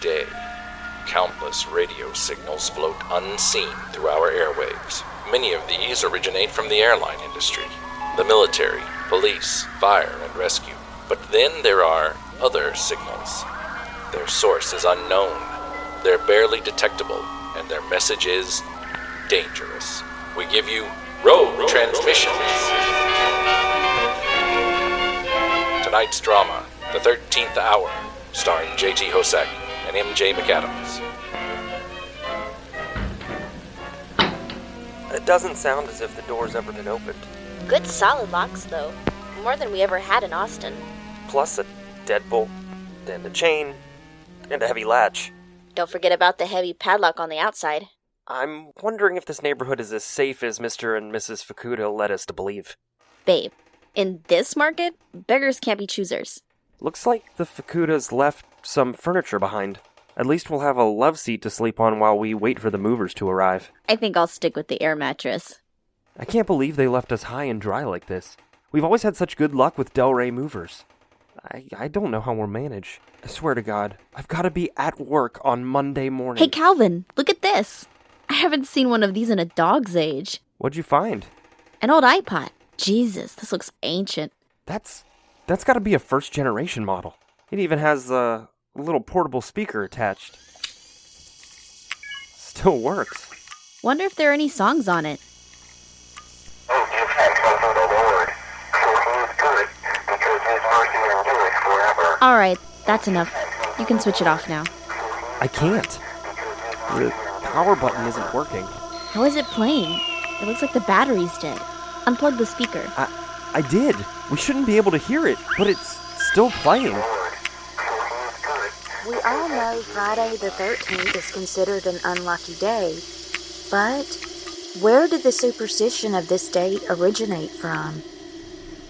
day, countless radio signals float unseen through our airwaves. Many of these originate from the airline industry, the military, police, fire, and rescue. But then there are other signals. Their source is unknown, they're barely detectable, and their message is dangerous. We give you rogue transmissions. Tonight's drama, The 13th Hour, starring J.T. Hosek and M.J. McAdams. It doesn't sound as if the door's ever been opened. Good solid locks, though. More than we ever had in Austin. Plus a deadbolt, and a chain, and a heavy latch. Don't forget about the heavy padlock on the outside. I'm wondering if this neighborhood is as safe as Mr. and Mrs. Fukuda led us to believe. Babe, in this market, beggars can't be choosers. Looks like the Fukudas left some furniture behind. At least we'll have a love seat to sleep on while we wait for the movers to arrive. I think I'll stick with the air mattress. I can't believe they left us high and dry like this. We've always had such good luck with Del Rey movers. I don't know how we'll manage. I swear to God, I've got to be at work on Monday morning. Hey, Calvin, look at this. I haven't seen one of these in a dog's age. What'd you find? An old iPod. Jesus, this looks ancient. That's got to be a first-generation model. It even has a little portable speaker attached. Still works. Wonder if there are any songs on it. Oh, give thanks unto the Lord, for he is good, because his mercy endureth forever. Alright, that's enough. You can switch it off now. I can't. The power button isn't working. How is it playing? It looks like the battery's dead. Unplug the speaker. I did. We shouldn't be able to hear it, but it's still playing. We all know Friday the 13th is considered an unlucky day, but where did the superstition of this date originate from?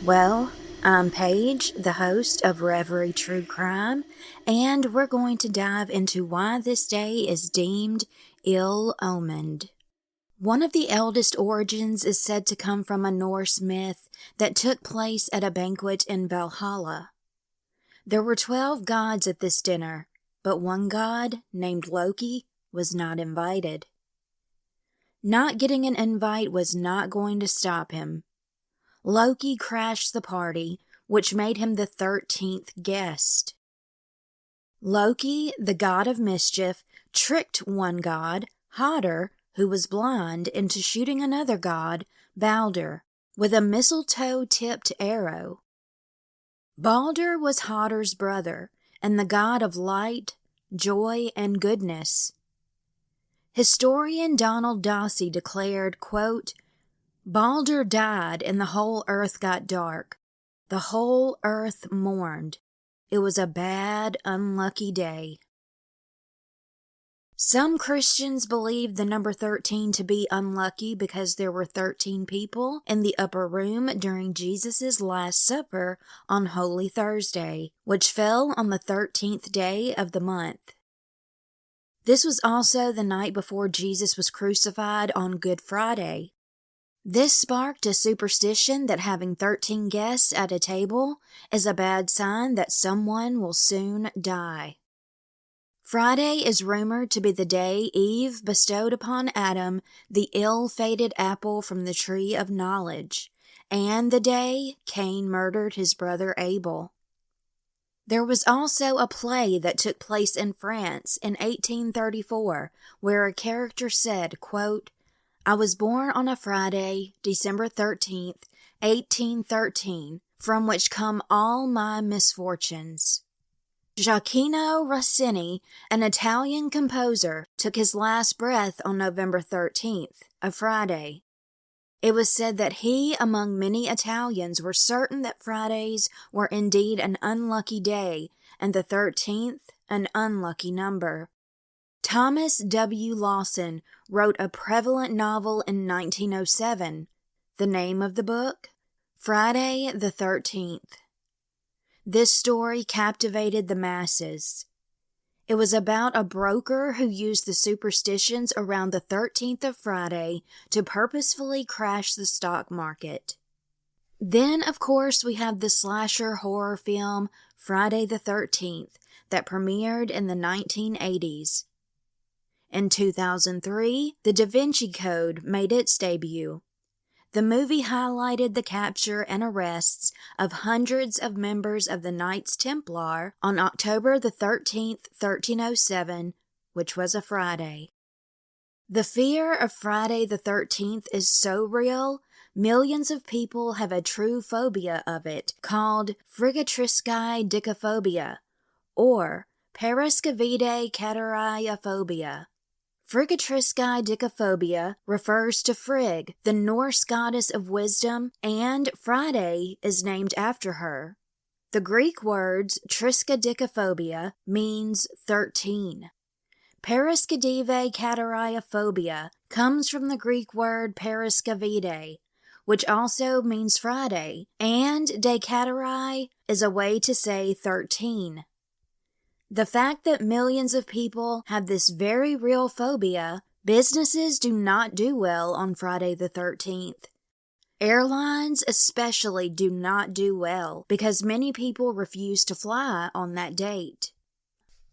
Well, I'm Paige, the host of Reverie True Crime, and we're going to dive into why this day is deemed ill-omened. One of the eldest origins is said to come from a Norse myth that took place at a banquet in Valhalla. There were 12 gods at this dinner, but one god, named Loki, was not invited. Not getting an invite was not going to stop him. Loki crashed the party, which made him the 13th guest. Loki, the god of mischief, tricked one god, Hodder, who was blind, into shooting another god, Balder, with a mistletoe-tipped arrow. Balder was Hodder's brother, and the god of light, joy, and goodness. Historian Donald Dossey declared, quote, "Balder died and the whole earth got dark. The whole earth mourned. It was a bad, unlucky day." Some Christians believe the number 13 to be unlucky because there were 13 people in the upper room during Jesus' Last Supper on Holy Thursday, which fell on the 13th day of the month. This was also the night before Jesus was crucified on Good Friday. This sparked a superstition that having 13 guests at a table is a bad sign that someone will soon die. Friday is rumored to be the day Eve bestowed upon Adam the ill-fated apple from the tree of knowledge, and the day Cain murdered his brother Abel. There was also a play that took place in France in 1834, where a character said, quote, "I was born on a Friday, December 13th, 1813, from which come all my misfortunes." Gioacchino Rossini, an Italian composer, took his last breath on November 13th, a Friday. It was said that he, among many Italians, were certain that Fridays were indeed an unlucky day, and the 13th an unlucky number. Thomas W. Lawson wrote a prevalent novel in 1907. The name of the book? Friday the 13th. This story captivated the masses. It was about a broker who used the superstitions around the 13th of Friday to purposefully crash the stock market. Then, of course, we have the slasher horror film Friday the 13th that premiered in the 1980s. In 2003, The Da Vinci Code made its debut. The movie highlighted the capture and arrests of hundreds of members of the Knights Templar on October the 13th, 1307, which was a Friday. The fear of Friday the 13th is so real, millions of people have a true phobia of it, called friggatriscae dicophobia, or parascavide cataraiophobia. Friggatriscae dicophobia refers to Frigg, the Norse goddess of wisdom, and Friday is named after her. The Greek words triskaidekaphobia means 13. Parascavide cataraiophobia comes from the Greek word parascavide, which also means Friday, and decatarai is a way to say 13. The fact that millions of people have this very real phobia, businesses do not do well on Friday the 13th. Airlines especially do not do well because many people refuse to fly on that date.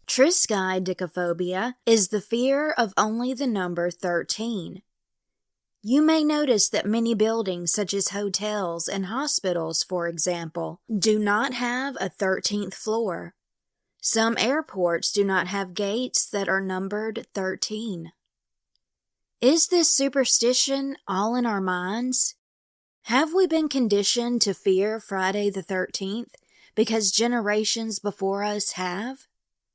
Triskaidekaphobia is the fear of only the number 13. You may notice that many buildings, such as hotels and hospitals, for example, do not have a 13th floor. Some airports do not have gates that are numbered 13. Is this superstition all in our minds? Have we been conditioned to fear Friday the 13th because generations before us have?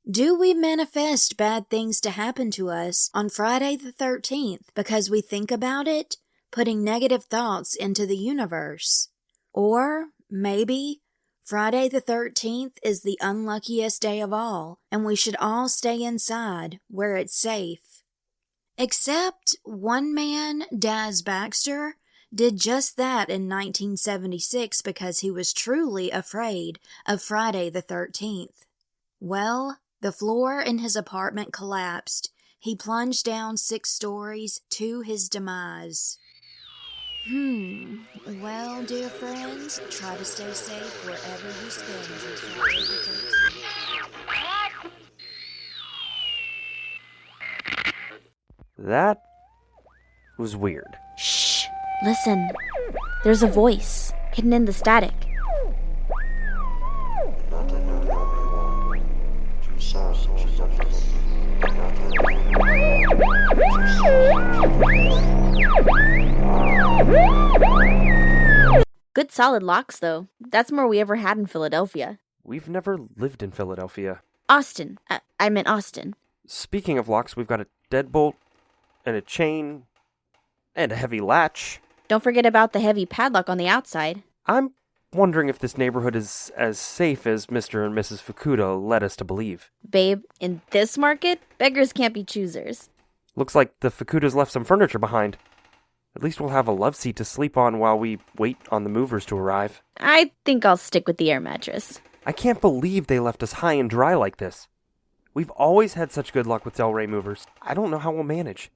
Do we manifest bad things to happen to us on Friday the 13th because we think about it, putting negative thoughts into the universe? Or maybe Friday the 13th is the unluckiest day of all, and we should all stay inside where it's safe. Except one man, Daz Baxter, did just that in 1976 because he was truly afraid of Friday the 13th. Well, the floor in his apartment collapsed. He plunged down 6 stories to his demise. Well, dear friends, try to stay safe wherever you spend your Friday the 13th. That was weird. Shh! Listen. There's a voice hidden in the static. Good solid locks, though. That's more we ever had in Philadelphia. We've never lived in Philadelphia. Austin. I meant Austin. Speaking of locks, we've got a deadbolt, and a chain, and a heavy latch. Don't forget about the heavy padlock on the outside. I'm wondering if this neighborhood is as safe as Mr. and Mrs. Fukuda led us to believe. Babe, in this market, beggars can't be choosers. Looks like the Fukudas left some furniture behind. At least we'll have a love seat to sleep on while we wait on the movers to arrive. I think I'll stick with the air mattress. I can't believe they left us high and dry like this. We've always had such good luck with Delray movers. I don't know how we'll manage.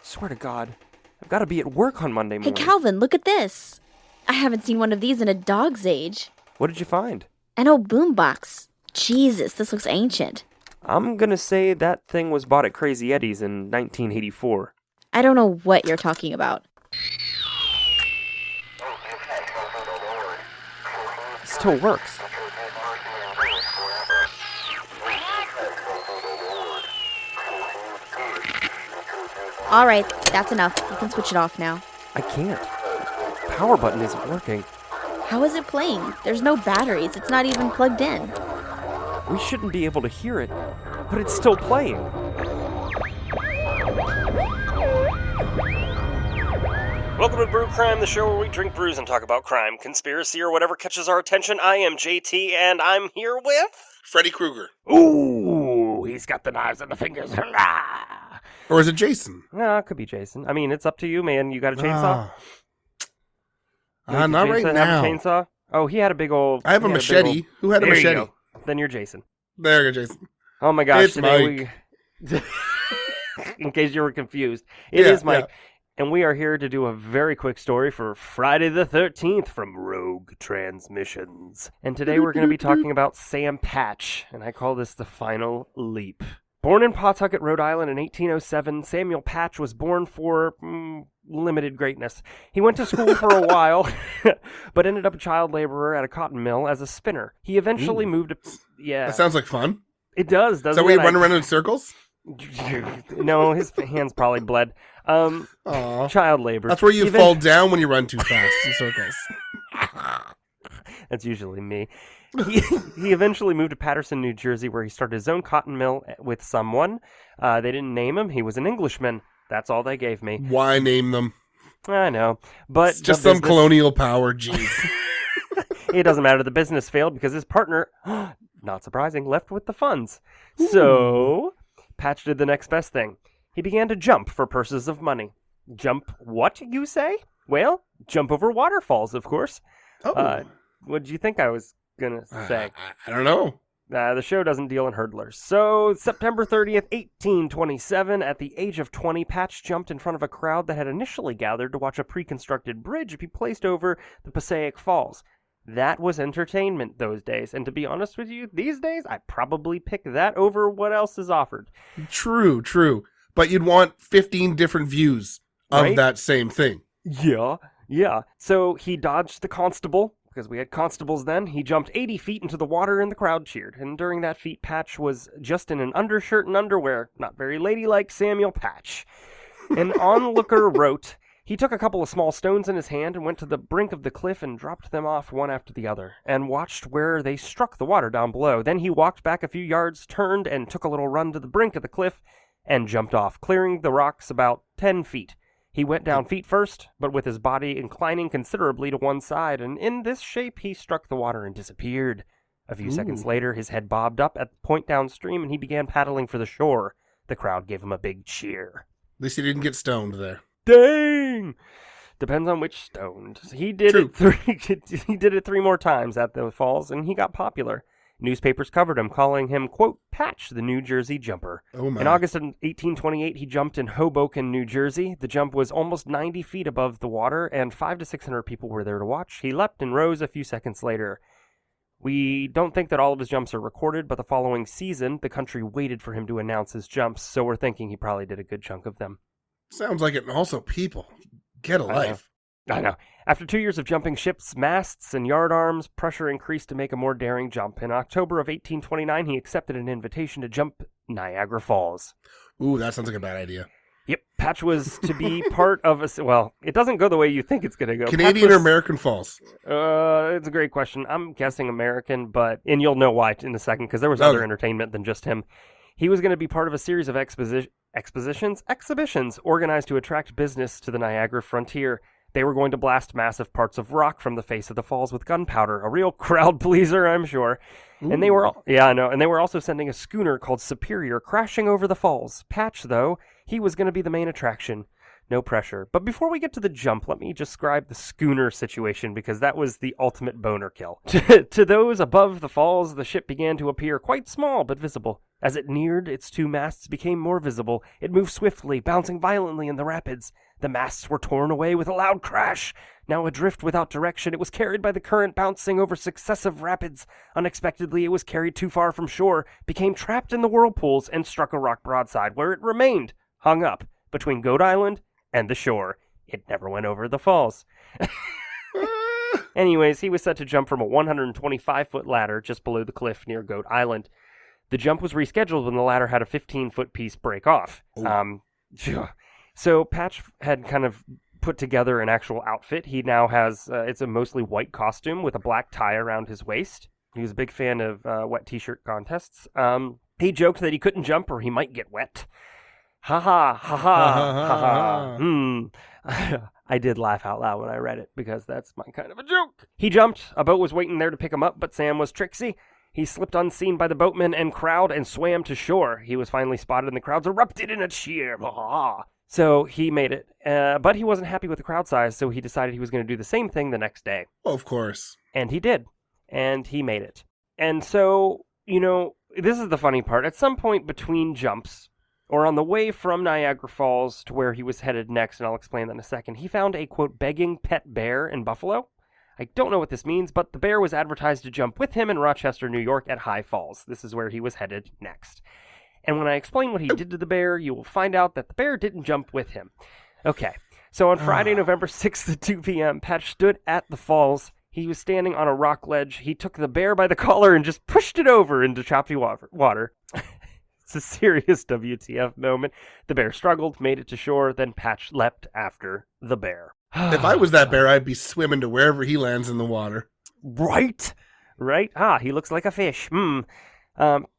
Swear to God, I've got to be at work on Monday morning. Hey, Calvin, look at this. I haven't seen one of these in a dog's age. What did you find? An old boombox. Jesus, this looks ancient. I'm gonna say that thing was bought at Crazy Eddie's in 1984. I don't know what you're talking about. It still works. All right, that's enough. You can switch it off now. I can't. The power button isn't working. How is it playing? There's no batteries. It's not even plugged in. We shouldn't be able to hear it, but it's still playing. Welcome to Brew Crime, the show where we drink brews and talk about crime, conspiracy, or whatever catches our attention. I am JT, and I'm here with... Freddy Krueger. Ooh, he's got the knives and the fingers. Or is it Jason? No, it could be Jason. I mean, it's up to you, man. You got a chainsaw? Not right now. Have a chainsaw? Oh, he had a big old... I have a machete. Who had a there machete? You go. Then you're Jason. There you go, Jason. Oh my gosh. It's Mike. In case you were confused. It is Mike. and we are here to do a very quick story for Friday the 13th from Rogue Transmissions. And today we're going to be talking about Sam Patch, and I call this the final leap. Born in Pawtucket, Rhode Island in 1807, Samuel Patch was born for limited greatness. He went to school for a while, but ended up a child laborer at a cotton mill as a spinner. He eventually moved to... Yeah. That sounds like fun. It does, doesn't it? So we run around in circles? No, his hands probably bled. Child labor. That's where you fall down when you run too fast in circles. That's usually me. He eventually moved to Paterson, New Jersey, where he started his own cotton mill with someone. They didn't name him. He was an Englishman. That's all they gave me. Why name them? I know, but it's just some colonial power. Jeez. It doesn't matter. The business failed because his partner, not surprising, left with the funds. So Patch did the next best thing. He began to jump for purses of money. Jump what, you say? Well, jump over waterfalls, of course. Oh. What did you think I was going to say? I don't know. The show doesn't deal in hurdlers. So, September 30th, 1827, at the age of 20, Patch jumped in front of a crowd that had initially gathered to watch a pre-constructed bridge be placed over the Passaic Falls. That was entertainment those days, and to be honest with you, these days, I'd probably pick that over what else is offered. True. But you'd want 15 different views of that same thing. Yeah. So, he dodged the constable, because we had constables then. He jumped 80 feet into the water and the crowd cheered. And during that feat, Patch was just in an undershirt and underwear. Not very ladylike Samuel Patch. An onlooker wrote, he took a couple of small stones in his hand and went to the brink of the cliff and dropped them off one after the other, and watched where they struck the water down below. Then he walked back a few yards, turned, and took a little run to the brink of the cliff and jumped off, clearing the rocks about 10 feet. He went down feet first, but with his body inclining considerably to one side, and in this shape he struck the water and disappeared. A few seconds later, his head bobbed up at the point downstream, and he began paddling for the shore. The crowd gave him a big cheer. At least he didn't get stoned there. Dang! Depends on which stoned. He did it 3 more times at the falls, and he got popular. Newspapers covered him, calling him, quote, Patch, the New Jersey jumper. Oh my. In August of 1828, he jumped in Hoboken, New Jersey. The jump was almost 90 feet above the water, and 500 to 600 people were there to watch. He leapt and rose a few seconds later. We don't think that all of his jumps are recorded, but the following season, the country waited for him to announce his jumps, so we're thinking he probably did a good chunk of them. Sounds like it. And also, people, get a life. I know. After 2 years of jumping ships, masts, and yardarms, pressure increased to make a more daring jump. In October of 1829, he accepted an invitation to jump Niagara Falls. Ooh, that sounds like a bad idea. Yep, Patch was to be part of a... Well, it doesn't go the way you think it's going to go. Canadian or American Falls? It's a great question. I'm guessing American, and you'll know why in a second, because there was other entertainment than just him. He was going to be part of a series of exhibitions organized to attract business to the Niagara frontier. They were going to blast massive parts of rock from the face of the falls with gunpowder. A real crowd pleaser, I'm sure. Ooh. And they were, and they were also sending a schooner called Superior crashing over the falls. Patch, though, he was going to be the main attraction. No pressure. But before we get to the jump, let me describe the schooner situation, because that was the ultimate boner kill. To those above the falls, the ship began to appear quite small but visible. As it neared, its 2 masts became more visible. It moved swiftly, bouncing violently in the rapids. The masts were torn away with a loud crash. Now adrift without direction, it was carried by the current, bouncing over successive rapids. Unexpectedly, it was carried too far from shore, became trapped in the whirlpools, and struck a rock broadside, where it remained, hung up, between Goat Island and the shore. It never went over the falls. Anyways, he was set to jump from a 125-foot ladder just below the cliff near Goat Island. The jump was rescheduled when the ladder had a 15-foot piece break off. So Patch had kind of put together an actual outfit. He now has, it's a mostly white costume with a black tie around his waist. He was a big fan of wet t-shirt contests. He joked that he couldn't jump or he might get wet. Ha ha, ha ha, ha ha. I did laugh out loud when I read it, because that's my kind of a joke. He jumped. A boat was waiting there to pick him up, but Sam was tricksy. He slipped unseen by the boatmen and crowd and swam to shore. He was finally spotted and the crowds erupted in a cheer. So he made it. But he wasn't happy with the crowd size, so he decided he was going to do the same thing the next day. Oh, of course. And he did. And he made it. And so, this is the funny part. At some point between jumps, or on the way from Niagara Falls to where he was headed next, and I'll explain that in a second, he found a, quote, begging pet bear in Buffalo. I don't know what this means, but the bear was advertised to jump with him in Rochester, New York at High Falls. This is where he was headed next. And when I explain what he did to the bear, you will find out that the bear didn't jump with him. Okay, so on Friday, November 6th at 2 p.m., Patch stood at the falls. He was standing on a rock ledge. He took the bear by the collar and just pushed it over into choppy water. It's a serious WTF moment. The bear struggled, made it to shore, then Patch leapt after the bear. If I was that bear, I'd be swimming to wherever he lands in the water. Right? He looks like a fish.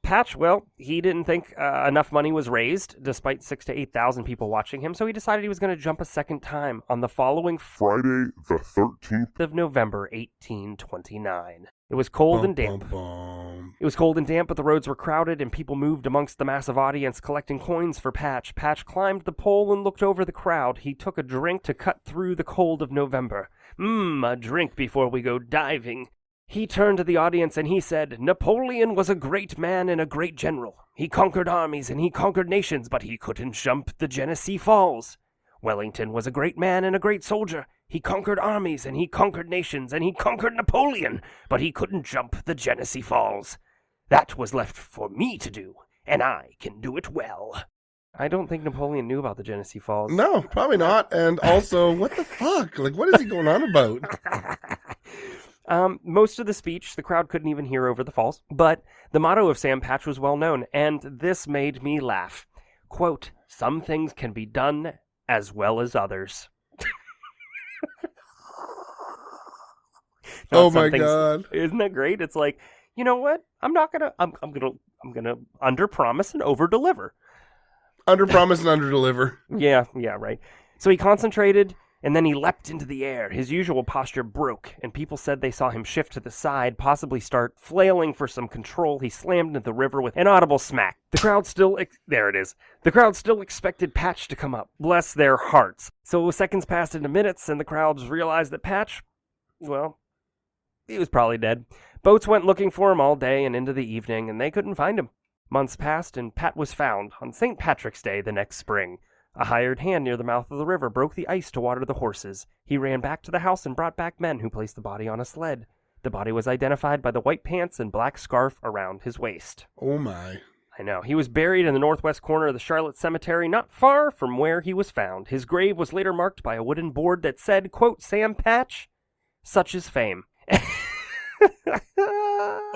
Patch, well, he didn't think enough money was raised, despite 6,000 to 8,000 people watching him, so he decided he was going to jump a second time on the following Friday the 13th of November, 1829. It was cold and damp. It was cold and damp, but the roads were crowded, and people moved amongst the massive audience, collecting coins for Patch. Patch climbed the pole and looked over the crowd. He took a drink to cut through the cold of November. A drink before we go diving. He turned to the audience and he said, Napoleon was a great man and a great general. He conquered armies and he conquered nations, but he couldn't jump the Genesee Falls. Wellington was a great man and a great soldier. He conquered armies and he conquered nations and he conquered Napoleon, but he couldn't jump the Genesee Falls. That was left for me to do, and I can do it well. I don't think Napoleon knew about the Genesee Falls. No, probably not. And also, what the fuck? Like, what is he going on about? Most of the speech, the crowd couldn't even hear over the falls, but the motto of Sam Patch was well known, and this made me laugh. Quote, some things can be done as well as others. Oh my God. Isn't that great? It's like, you know what? I'm gonna under promise and over deliver. Under promise and under deliver. Yeah, right. So he concentrated, and then he leapt into the air. His usual posture broke, and people said they saw him shift to the side, possibly start flailing for some control. He slammed into the river with an audible smack. The crowd still The crowd still expected Patch to come up. Bless their hearts. So seconds passed into minutes, and the crowds realized that Patch, well, he was probably dead. Boats went looking for him all day and into the evening, and they couldn't find him. Months passed, and Pat was found on St. Patrick's Day the next spring. A hired hand near the mouth of the river broke the ice to water the horses. He ran back to the house and brought back men who placed the body on a sled. The body was identified by the white pants and black scarf around his waist. Oh my. I know. He was buried in the northwest corner of the Charlotte Cemetery, not far from where he was found. His grave was later marked by a wooden board that said, quote, Sam Patch, such is fame.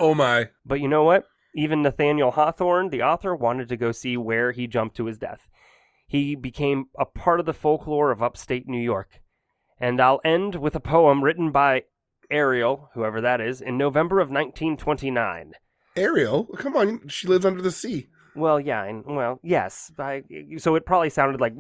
Oh my. But you know what? Even Nathaniel Hawthorne, the author, wanted to go see where he jumped to his death. He became a part of the folklore of upstate New York. And I'll end with a poem written by Ariel, whoever that is, in November of 1929. Ariel? Come on, she lives under the sea. Well, yeah, yes. So it probably sounded like...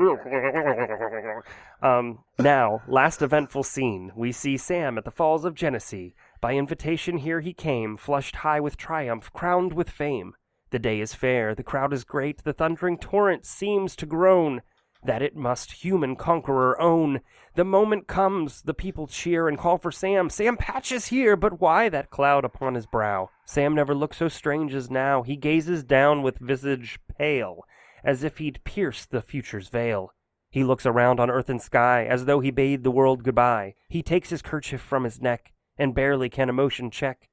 Now, last eventful scene. We see Sam at the Falls of Genesee. By invitation here he came, flushed high with triumph, crowned with fame. The day is fair, the crowd is great, the thundering torrent seems to groan, that it must human conqueror own. The moment comes, the people cheer and call for Sam. Sam Patch is here, but why that cloud upon his brow? Sam never looked so strange as now. He gazes down with visage pale, as if he'd pierced the future's veil. He looks around on earth and sky, as though he bade the world goodbye. He takes his kerchief from his neck, and barely can emotion check.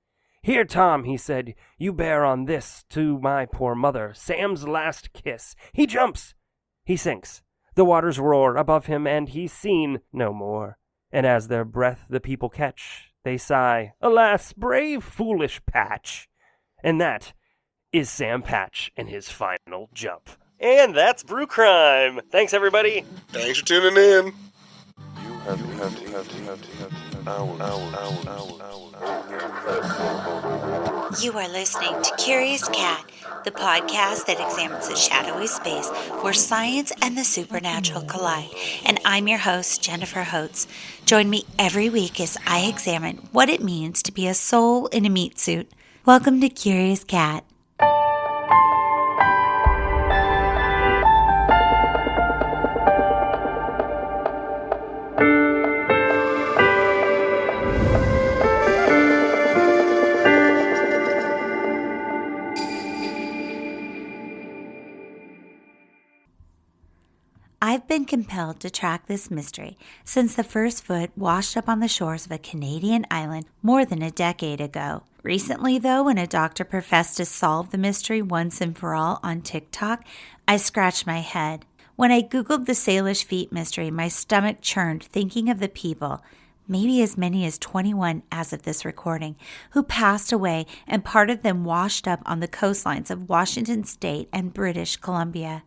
Here, Tom, he said, you bear on this to my poor mother Sam's last kiss. He jumps. He sinks. The waters roar above him, and he's seen no more. And as their breath the people catch, they sigh, alas, brave, foolish Patch. And that is Sam Patch and his final jump. And that's Brew Crime. Thanks, everybody. Thanks for tuning in. You are listening to Curious Cat, the podcast that examines the shadowy space where science and the supernatural collide. And I'm your host, Jennifer Holtz. Join me every week as I examine what it means to be a soul in a meat suit. Welcome to Curious Cat. I've been compelled to track this mystery since the first foot washed up on the shores of a Canadian island more than a decade ago. Recently, though, when a doctor professed to solve the mystery once and for all on TikTok, I scratched my head. When I Googled the Salish feet mystery, my stomach churned thinking of the people, maybe as many as 21 as of this recording, who passed away and part of them washed up on the coastlines of Washington State and British Columbia.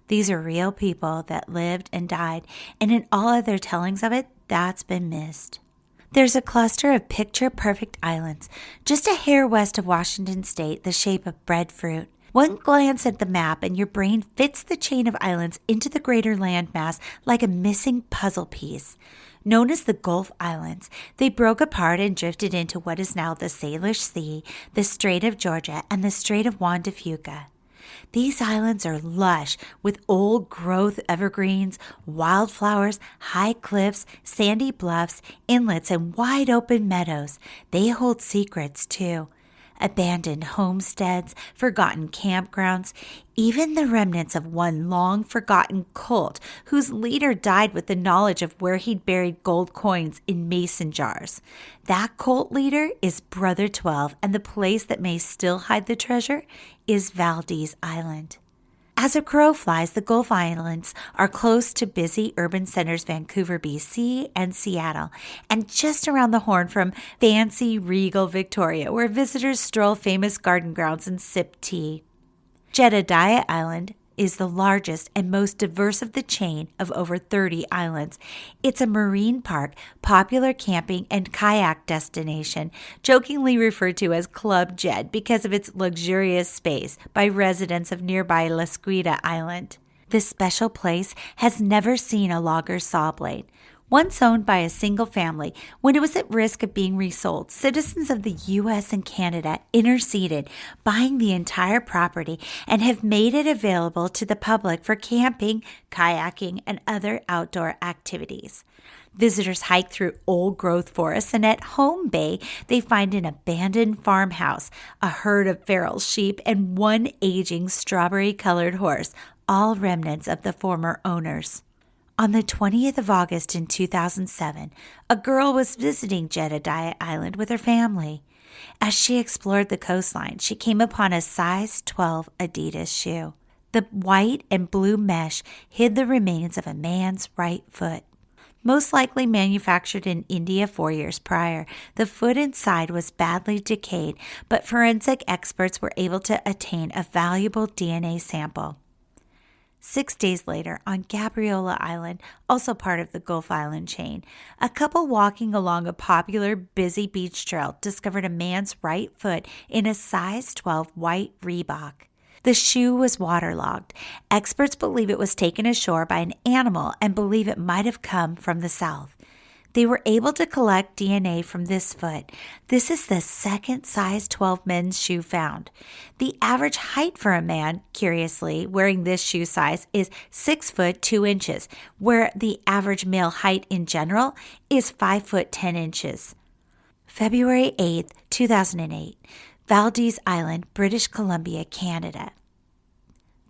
These are real people that lived and died, and in all other tellings of it, that's been missed. There's a cluster of picture-perfect islands, just a hair west of Washington State, the shape of breadfruit. One glance at the map and your brain fits the chain of islands into the greater landmass like a missing puzzle piece. Known as the Gulf Islands, they broke apart and drifted into what is now the Salish Sea, the Strait of Georgia, and the Strait of Juan de Fuca. These islands are lush with old-growth evergreens, wildflowers, high cliffs, sandy bluffs, inlets, and wide-open meadows. They hold secrets, too. Abandoned homesteads, forgotten campgrounds, even the remnants of one long-forgotten cult whose leader died with the knowledge of where he'd buried gold coins in mason jars. That cult leader is Brother 12, and the place that may still hide the treasure is Valdez Island. As a crow flies, the Gulf Islands are close to busy urban centers Vancouver, BC, and Seattle, and just around the horn from fancy, regal Victoria, where visitors stroll famous garden grounds and sip tea. Jedediah Island is the largest and most diverse of the chain of over 30 islands. It's a marine park, popular camping and kayak destination, jokingly referred to as Club Jed because of its luxurious space by residents of nearby La Squida Island. This special place has never seen a logger saw blade. Once owned by a single family, when it was at risk of being resold, citizens of the U.S. and Canada interceded, buying the entire property, and have made it available to the public for camping, kayaking, and other outdoor activities. Visitors hike through old-growth forests, and at Home Bay, they find an abandoned farmhouse, a herd of feral sheep, and one aging strawberry-colored horse, all remnants of the former owners. On the 20th of August in 2007, a girl was visiting Jedediah Island with her family. As she explored the coastline, she came upon a size 12 Adidas shoe. The white and blue mesh hid the remains of a man's right foot. Most likely manufactured in India 4 years prior, the foot inside was badly decayed, but forensic experts were able to attain a valuable DNA sample. 6 days later, on Gabriola Island, also part of the Gulf Island chain, a couple walking along a popular, busy beach trail discovered a man's right foot in a size 12 white Reebok. The shoe was waterlogged. Experts believe it was taken ashore by an animal and believe it might have come from the south. They were able to collect DNA from this foot. This is the second size 12 men's shoe found. The average height for a man, curiously, wearing this shoe size is 6 foot 2 inches, where the average male height in general is 5 foot 10 inches. February 8th, 2008, Valdez Island, British Columbia, Canada.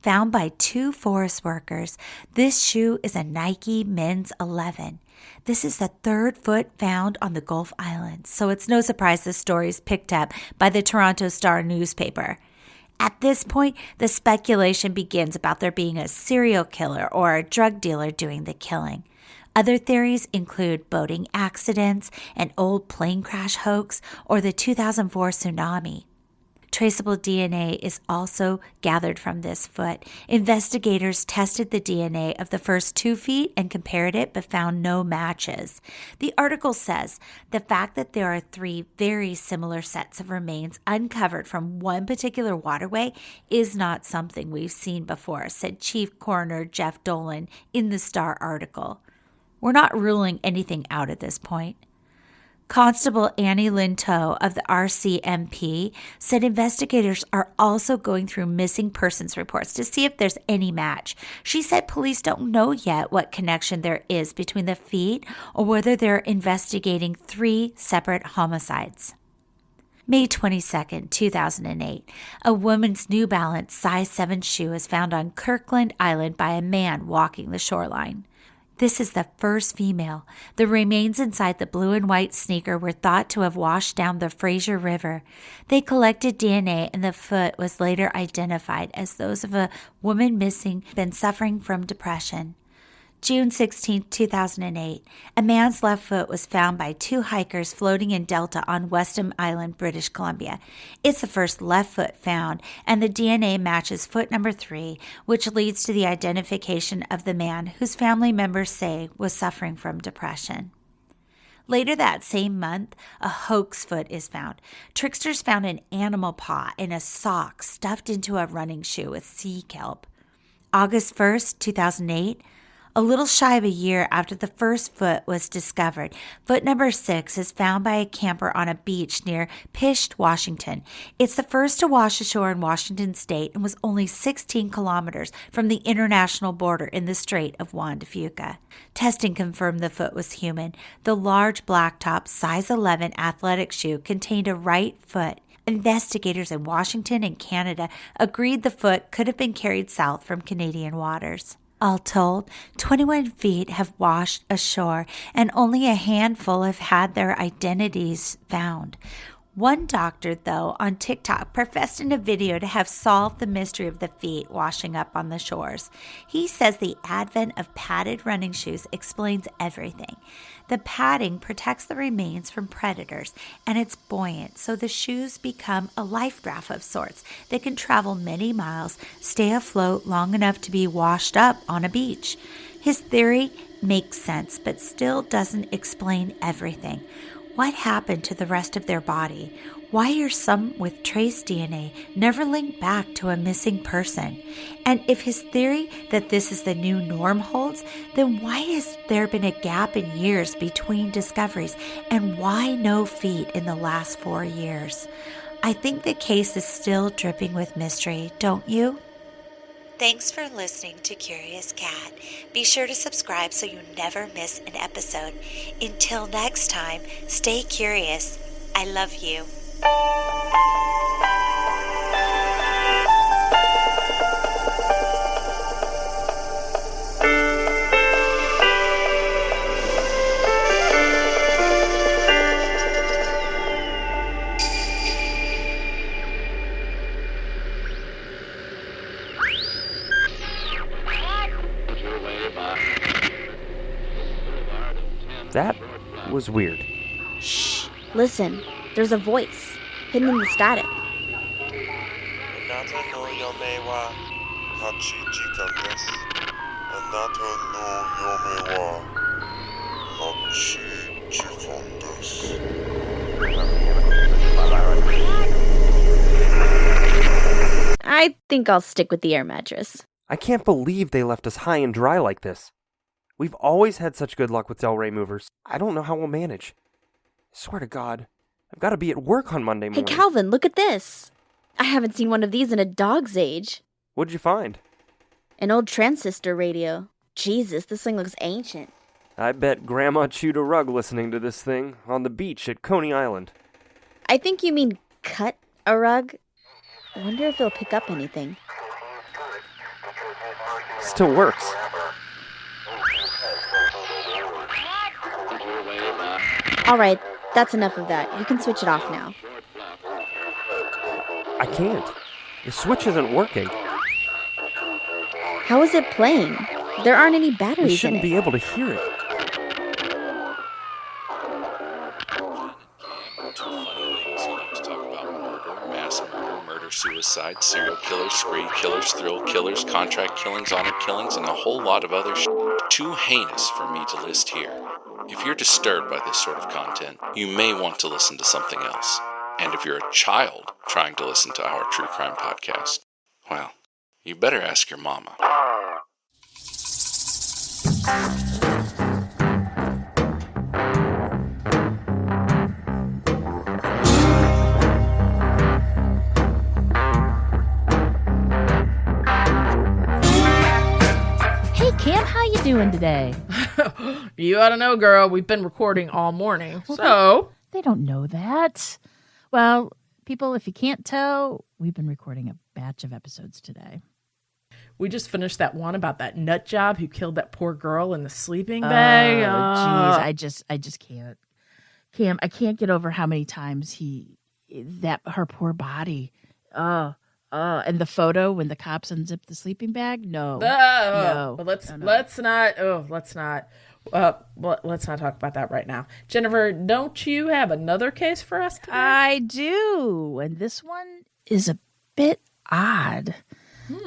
Found by 2 forest workers, this shoe is a Nike men's 11. This is the third foot found on the Gulf Islands, so it's no surprise this story is picked up by the Toronto Star newspaper. At this point, the speculation begins about there being a serial killer or a drug dealer doing the killing. Other theories include boating accidents, an old plane crash hoax, or the 2004 tsunami. Traceable DNA is also gathered from this foot. Investigators tested the DNA of the first 2 feet and compared it, but found no matches. The article says the fact that there are 3 very similar sets of remains uncovered from one particular waterway is not something we've seen before, said Chief Coroner Jeff Dolan in the Star article. We're not ruling anything out at this point. Constable Annie Lintow of the RCMP said investigators are also going through missing persons reports to see if there's any match. She said police don't know yet what connection there is between the feet or whether they're investigating 3 separate homicides. May 22nd, 2008, a woman's New Balance size 7 shoe is found on Kirkland Island by a man walking the shoreline. This is the first female. The remains inside the blue and white sneaker were thought to have washed down the Fraser River. They collected DNA and the foot was later identified as those of a woman missing, been suffering from depression. June 16, 2008, a man's left foot was found by 2 hikers floating in Delta on Weston Island, British Columbia. It's the first left foot found, and the DNA matches foot number 3, which leads to the identification of the man whose family members say was suffering from depression. Later that same month, a hoax foot is found. Tricksters found an animal paw in a sock stuffed into a running shoe with sea kelp. August 1st, 2008, a little shy of a year after the first foot was discovered, foot number 6 is found by a camper on a beach near Pisht, Washington. It's the first to wash ashore in Washington state and was only 16 kilometers from the international border in the Strait of Juan de Fuca. Testing confirmed the foot was human. The large blacktop size 11 athletic shoe contained a right foot. Investigators in Washington and Canada agreed the foot could have been carried south from Canadian waters. All told, 21 feet have washed ashore, and only a handful have had their identities found. One doctor, though, on TikTok professed in a video to have solved the mystery of the feet washing up on the shores. He says the advent of padded running shoes explains everything. The padding protects the remains from predators, and it's buoyant, so the shoes become a life raft of sorts. They can travel many miles, stay afloat long enough to be washed up on a beach. His theory makes sense, but still doesn't explain everything. What happened to the rest of their body? Why are some with trace DNA never linked back to a missing person? And if his theory that this is the new norm holds, then why has there been a gap in years between discoveries, and why no feet in the last 4 years? I think the case is still dripping with mystery, don't you? Thanks for listening to Curious Cat. Be sure to subscribe so you never miss an episode. Until next time, stay curious. I love you. That was weird. Shh. Listen, there's a voice hidden in the static. I think I'll stick with the air mattress. I can't believe they left us high and dry like this. We've always had such good luck with Del Rey movers. I don't know how we'll manage. I swear to God, I've got to be at work on Monday morning. Hey, Calvin, look at this. I haven't seen one of these in a dog's age. What'd you find? An old transistor radio. Jesus, this thing looks ancient. I bet Grandma chewed a rug listening to this thing on the beach at Coney Island. I think you mean cut a rug. I wonder if it'll pick up anything. Still works. All right, that's enough of that. You can switch it off now. I can't. The switch isn't working. How is it playing? There aren't any batteries in it. We shouldn't be able to hear it. Suicide, serial killers, spree killers, thrill killers, contract killings, honor killings, and a whole lot of other too heinous for me to list here. If you're disturbed by this sort of content, you may want to listen to something else. And if you're a child trying to listen to our True Crime Podcast, well, you better ask your mama. Cam, how you doing today? You ought to know, girl. We've been recording all morning, so... They don't know that. Well, people, if you can't tell, we've been recording a batch of episodes today. We just finished that one about that nut job who killed that poor girl in the sleeping bag. Jeez, I just can't. Cam, I can't get over how many times her poor body. And the photo when the cops unzip the sleeping bag. No. But let's not talk about that right now. Jennifer, don't you have another case for us today? I do. And this one is a bit odd.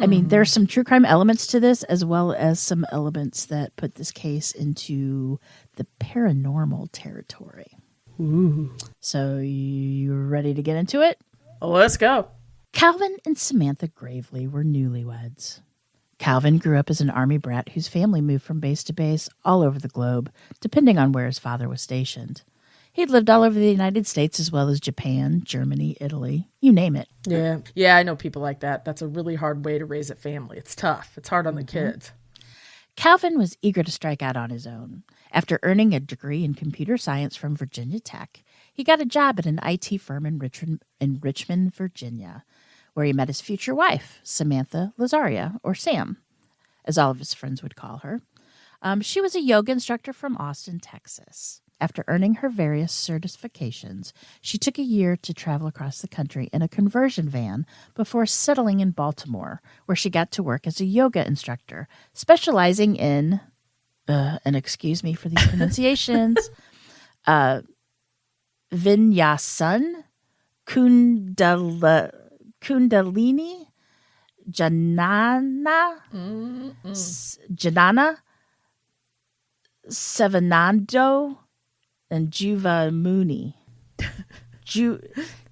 I mean, there's some true crime elements to this, as well as some elements that put this case into the paranormal territory. Ooh. So you ready to get into it? Let's go. Calvin and Samantha Gravely were newlyweds. Calvin grew up as an Army brat whose family moved from base to base all over the globe, depending on where his father was stationed. He'd lived all over the United States as well as Japan, Germany, Italy, you name it. Yeah, I know people like that. That's a really hard way to raise a family. It's tough. It's hard on the kids. Calvin was eager to strike out on his own. After earning a degree in computer science from Virginia Tech, he got a job at an IT firm in Richmond, Virginia, where he met his future wife, Samantha Lazaria, or Sam, as all of his friends would call her. She was a yoga instructor from Austin, Texas. After earning her various certifications, she took a year to travel across the country in a conversion van before settling in Baltimore, where she got to work as a yoga instructor, specializing in, and excuse me for these pronunciations, Vinyasan, Kundalini, Janana, Savanando, and Jivamuni.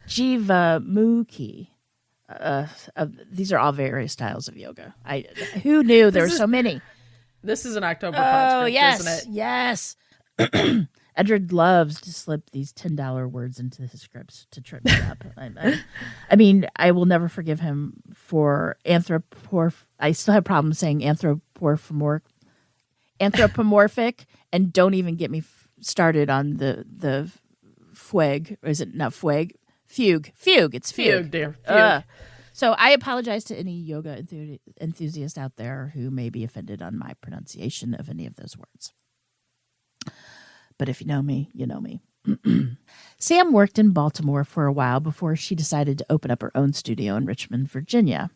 Jivamukhi. These are all various styles of yoga. Who knew there were so many? This is an Octoberpod script, isn't it? Yes. Edward loves to slip these $10 words into his scripts to trip me up. I mean, I will never forgive him for I still have problems saying anthropomorphic, and don't even get me started on the fugue. Is it not fugue? Fugue. It's fugue. Fugue, dear. Fugue. So I apologize to any yoga enthusiast out there who may be offended on my pronunciation of any of those words. But if you know me, you know me. Sam worked in Baltimore for a while before she decided to open up her own studio in Richmond, Virginia.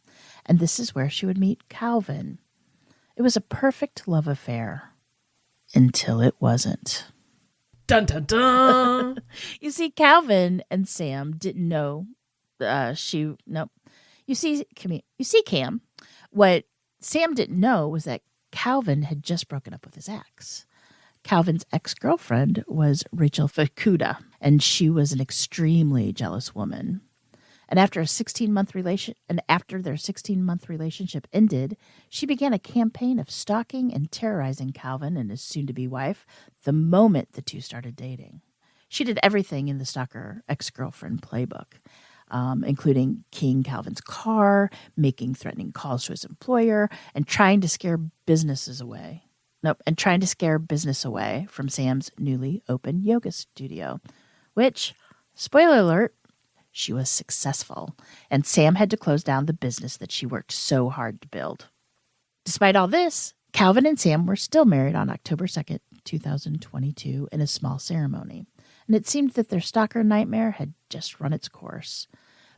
And this is where she would meet Calvin. It was a perfect love affair. Until it wasn't. Dun, dun, dun. You see, Calvin and Sam didn't know You see, Cam, what Sam didn't know was that Calvin had just broken up with his ex. Calvin's ex-girlfriend was Rachel Fukuda, and she was an extremely jealous woman. And after their 16-month relationship ended, she began a campaign of stalking and terrorizing Calvin and his soon-to-be wife the moment the two started dating. She did everything in the stalker ex-girlfriend playbook, including keying Calvin's car, making threatening calls to his employer, and trying to scare business away from Sam's newly opened yoga studio, which, spoiler alert, she was successful, and Sam had to close down the business that she worked so hard to build. Despite all this, Calvin and Sam were still married on October 2nd, 2022, in a small ceremony, and it seemed that their stalker nightmare had just run its course.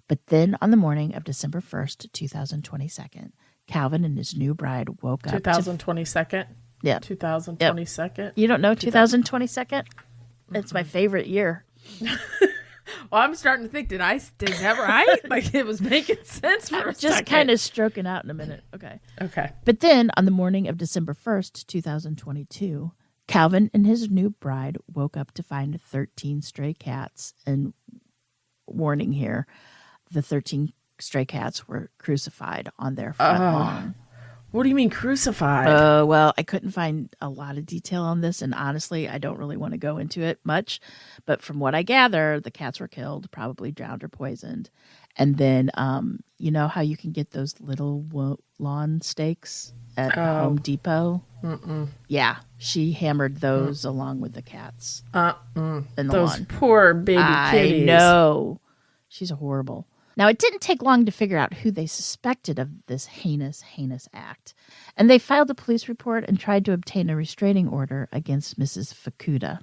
But then, on the morning of December 1st, 2022, Calvin and his new bride woke up. 2022nd? Yeah. 2022nd? Yep. You don't know 2022nd? It's my favorite year. Well, I'm starting to think, did I that right? Like, it was making sense for a second. Just kind of stroking out in a minute. Okay. Okay. But then, on the morning of December 1st, 2022, Calvin and his new bride woke up to find 13 stray cats. And warning here, the 13 stray cats were crucified on their front lawn. What do you mean crucified? Well, I couldn't find a lot of detail on this, and honestly, I don't really want to go into it much. But from what I gather, the cats were killed, probably drowned or poisoned. And then, you know how you can get those little lawn stakes at Home Depot? Mm-mm. Yeah, she hammered those along with the cats in the those lawn. Poor baby kitties. I know. She's horrible. Now, it didn't take long to figure out who they suspected of this heinous, heinous act. And they filed a police report and tried to obtain a restraining order against Mrs. Fukuda.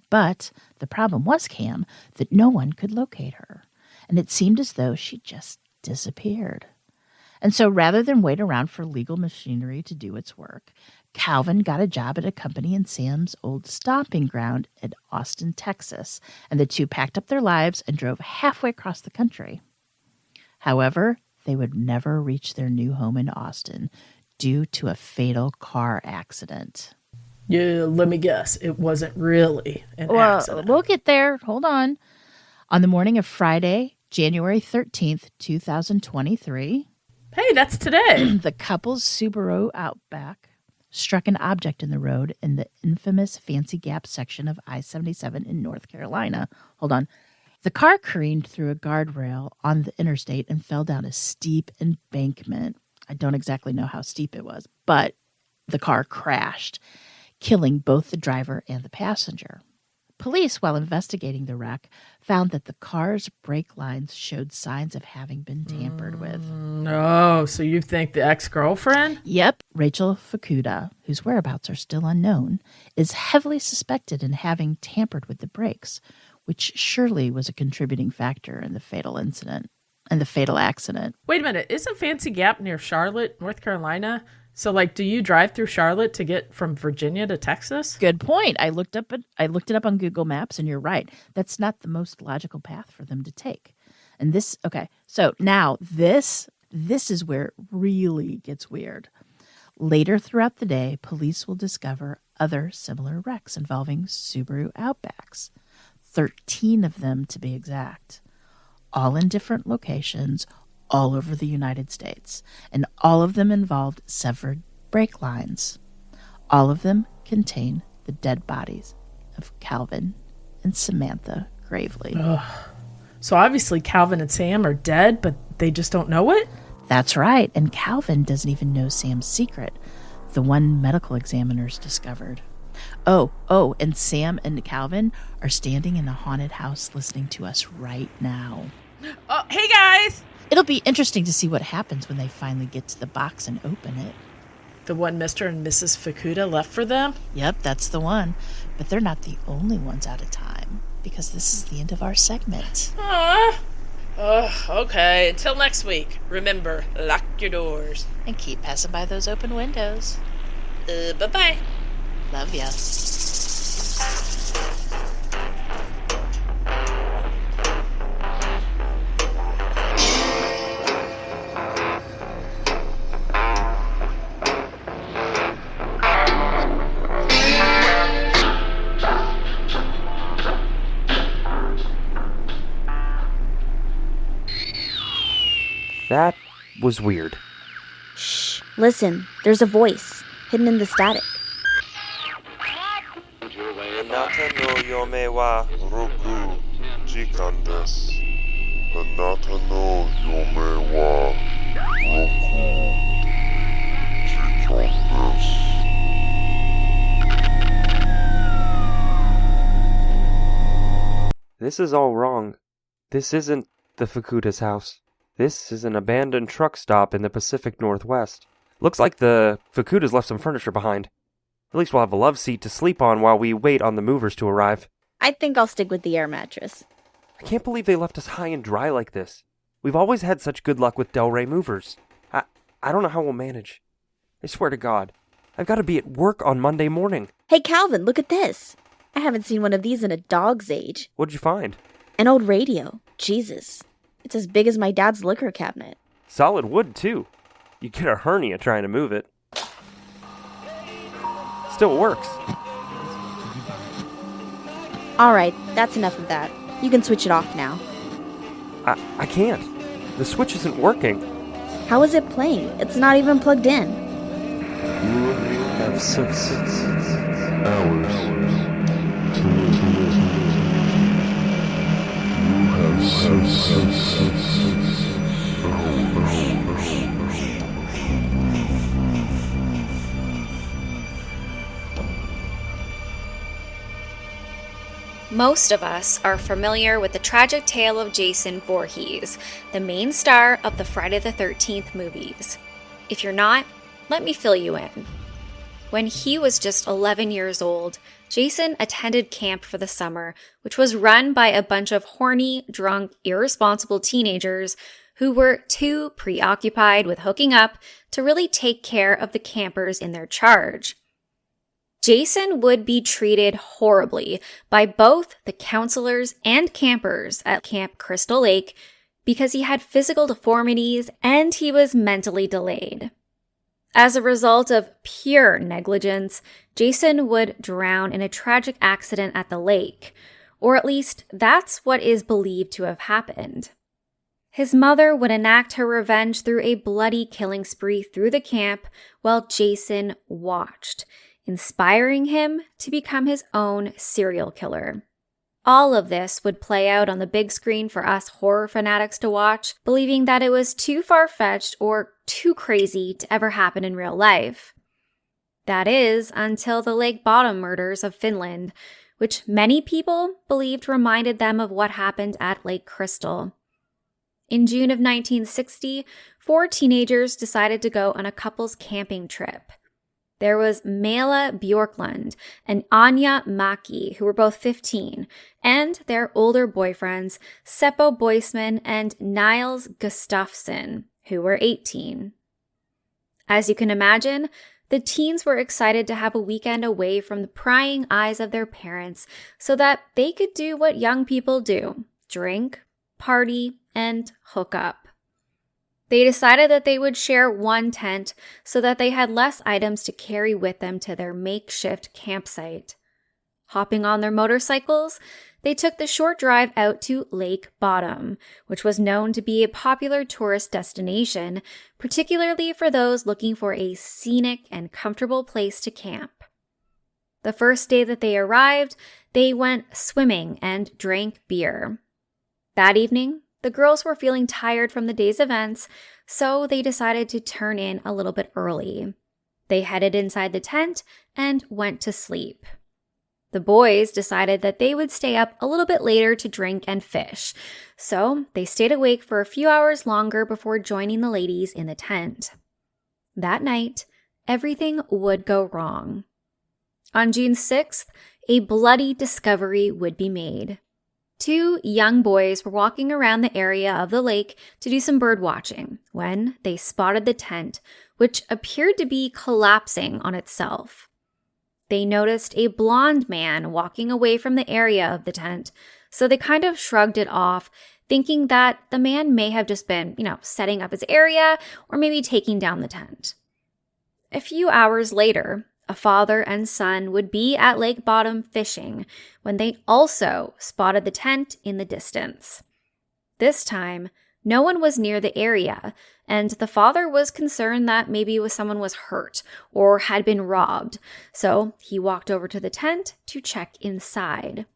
But the problem was, Cam, that no one could locate her. And it seemed as though she just disappeared. And so rather than wait around for legal machinery to do its work, Calvin got a job at a company in Sam's old stomping ground in Austin, Texas, and the two packed up their lives and drove halfway across the country. However, they would never reach their new home in Austin due to a fatal car accident. Yeah, let me guess. It wasn't really an accident. We'll get there. Hold on. On the morning of Friday, January 13th, 2023. Hey, that's today. The couple's Subaru Outback struck an object in the road in the infamous Fancy Gap section of I-77 in North Carolina. Hold on. The car careened through a guardrail on the interstate and fell down a steep embankment. I don't exactly know how steep it was, but the car crashed, killing both the driver and the passenger. Police, while investigating the wreck, found that the car's brake lines showed signs of having been tampered with. No, so you think the ex-girlfriend? Yep. Rachel Fukuda, whose whereabouts are still unknown, is heavily suspected in having tampered with the brakes, which surely was a contributing factor in the fatal incident and the fatal accident. Wait a minute. Isn't Fancy Gap near Charlotte, North Carolina? So, do you drive through Charlotte to get from Virginia to Texas? Good point. I looked it up on Google Maps, and you're right. That's not the most logical path for them to take. And so now this is where it really gets weird. Later throughout the day, police will discover other similar wrecks involving Subaru Outbacks. 13 of them to be exact, all in different locations, all over the United States, and all of them involved severed brake lines. All of them contain the dead bodies of Calvin and Samantha Gravely. Ugh. So obviously Calvin and Sam are dead, but they just don't know it? That's right, and Calvin doesn't even know Sam's secret, the one medical examiners discovered. Oh, and Sam and Calvin are standing in a haunted house listening to us right now. Oh, hey guys! It'll be interesting to see what happens when they finally get to the box and open it. The one Mr. and Mrs. Fukuda left for them? Yep, that's the one. But they're not the only ones out of time, because this is the end of our segment. Okay. Until next week, remember, lock your doors. And keep passing by those open windows. Bye-bye. Love ya. That was weird. Shh. Listen, there's a voice hidden in the static. This is all wrong. This isn't the Fukuda's house. This is an abandoned truck stop in the Pacific Northwest. Looks like the Fukuda's left some furniture behind. At least we'll have a love seat to sleep on while we wait on the movers to arrive. I think I'll stick with the air mattress. I can't believe they left us high and dry like this. We've always had such good luck with Del Rey movers. I don't know how we'll manage. I swear to God, I've got to be at work on Monday morning. Hey, Calvin, look at this. I haven't seen one of these in a dog's age. What'd you find? An old radio. Jesus. It's as big as my dad's liquor cabinet. Solid wood, too. You'd get a hernia trying to move it. Still works. All right, that's enough of that. You can switch it off now. I can't. The switch isn't working. How is it playing? It's not even plugged in. You have 6 hours to live. You have 6 hours. Most of us are familiar with the tragic tale of Jason Voorhees, the main star of the Friday the 13th movies. If you're not, let me fill you in. When he was just 11 years old, Jason attended camp for the summer, which was run by a bunch of horny, drunk, irresponsible teenagers who were too preoccupied with hooking up to really take care of the campers in their charge. Jason would be treated horribly by both the counselors and campers at Camp Crystal Lake because he had physical deformities and he was mentally delayed. As a result of pure negligence, Jason would drown in a tragic accident at the lake, or at least that's what is believed to have happened. His mother would enact her revenge through a bloody killing spree through the camp while Jason watched, inspiring him to become his own serial killer. All of this would play out on the big screen for us horror fanatics to watch, believing that it was too far-fetched or too crazy to ever happen in real life. That is, until the Lake Bottom murders of Finland, which many people believed reminded them of what happened at Lake Crystal. In June of 1960, 4 teenagers decided to go on a couple's camping trip. There was Mela Bjorklund and Anja Maki, who were both 15, and their older boyfriends, Seppo Boisman and Niels Gustafsson, who were 18. As you can imagine, the teens were excited to have a weekend away from the prying eyes of their parents so that they could do what young people do: drink, party, and hook up. They decided that they would share one tent so that they had less items to carry with them to their makeshift campsite. Hopping on their motorcycles, they took the short drive out to Lake Bottom, which was known to be a popular tourist destination, particularly for those looking for a scenic and comfortable place to camp. The first day that they arrived, they went swimming and drank beer. That evening, the girls were feeling tired from the day's events, so they decided to turn in a little bit early. They headed inside the tent and went to sleep. The boys decided that they would stay up a little bit later to drink and fish, so they stayed awake for a few hours longer before joining the ladies in the tent. That night, everything would go wrong. On June 6th, a bloody discovery would be made. 2 young boys were walking around the area of the lake to do some bird watching when they spotted the tent, which appeared to be collapsing on itself. They noticed a blonde man walking away from the area of the tent, so they kind of shrugged it off, thinking that the man may have just been, setting up his area or maybe taking down the tent. A few hours later, a father and son would be at Lake Bottom fishing when they also spotted the tent in the distance. This time, no one was near the area, and the father was concerned that maybe someone was hurt or had been robbed, so he walked over to the tent to check inside.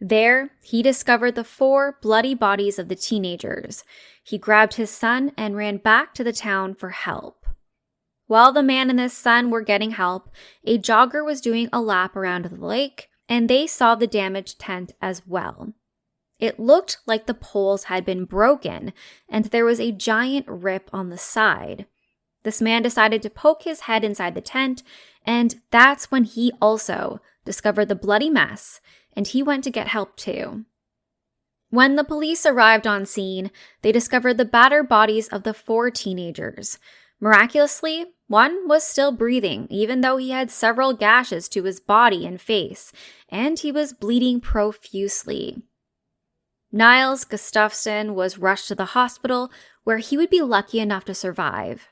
There, he discovered the 4 bloody bodies of the teenagers. He grabbed his son and ran back to the town for help. While the man and his son were getting help, a jogger was doing a lap around the lake, and they saw the damaged tent as well. It looked like the poles had been broken, and there was a giant rip on the side. This man decided to poke his head inside the tent, and that's when he also discovered the bloody mess, and he went to get help too. When the police arrived on scene, they discovered the battered bodies of the 4 teenagers. Miraculously, one was still breathing, even though he had several gashes to his body and face, and he was bleeding profusely. Niels Gustafsson was rushed to the hospital, where he would be lucky enough to survive.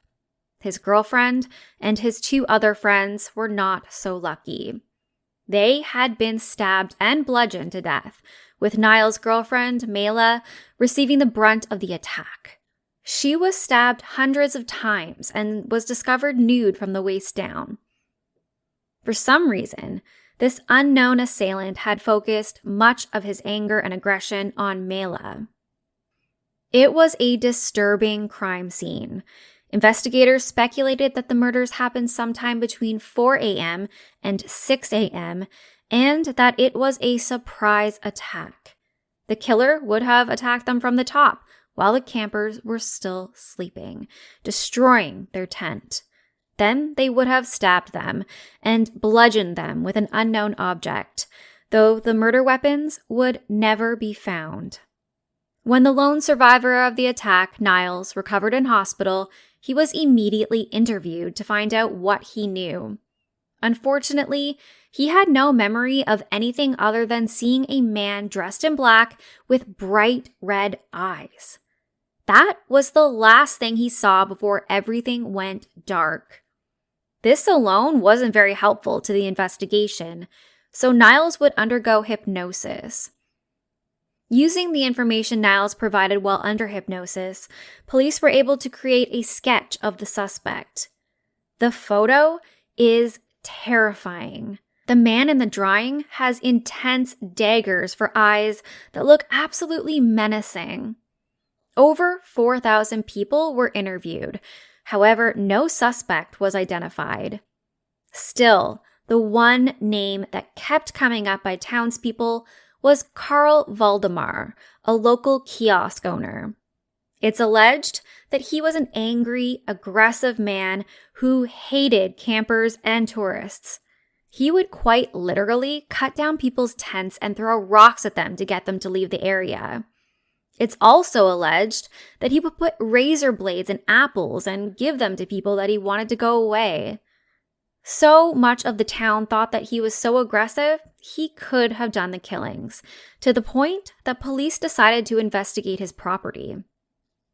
His girlfriend and his 2 other friends were not so lucky. They had been stabbed and bludgeoned to death, with Niles' girlfriend, Mela, receiving the brunt of the attack. She was stabbed hundreds of times and was discovered nude from the waist down. For some reason, this unknown assailant had focused much of his anger and aggression on Mela. It was a disturbing crime scene. Investigators speculated that the murders happened sometime between 4 a.m. and 6 a.m., and that it was a surprise attack. The killer would have attacked them from the top while the campers were still sleeping, destroying their tent. Then they would have stabbed them and bludgeoned them with an unknown object, though the murder weapons would never be found. When the lone survivor of the attack, Niles, recovered in hospital, he was immediately interviewed to find out what he knew. Unfortunately, he had no memory of anything other than seeing a man dressed in black with bright red eyes. That was the last thing he saw before everything went dark. This alone wasn't very helpful to the investigation, so Niles would undergo hypnosis. Using the information Niles provided while under hypnosis, police were able to create a sketch of the suspect. The photo is terrifying. The man in the drawing has intense daggers for eyes that look absolutely menacing. Over 4,000 people were interviewed. However, no suspect was identified. Still, the one name that kept coming up by townspeople was Carl Valdemar, a local kiosk owner. It's alleged that he was an angry, aggressive man who hated campers and tourists. He would quite literally cut down people's tents and throw rocks at them to get them to leave the area. It's also alleged that he would put razor blades in apples and give them to people that he wanted to go away. So much of the town thought that he was so aggressive, he could have done the killings, to the point that police decided to investigate his property.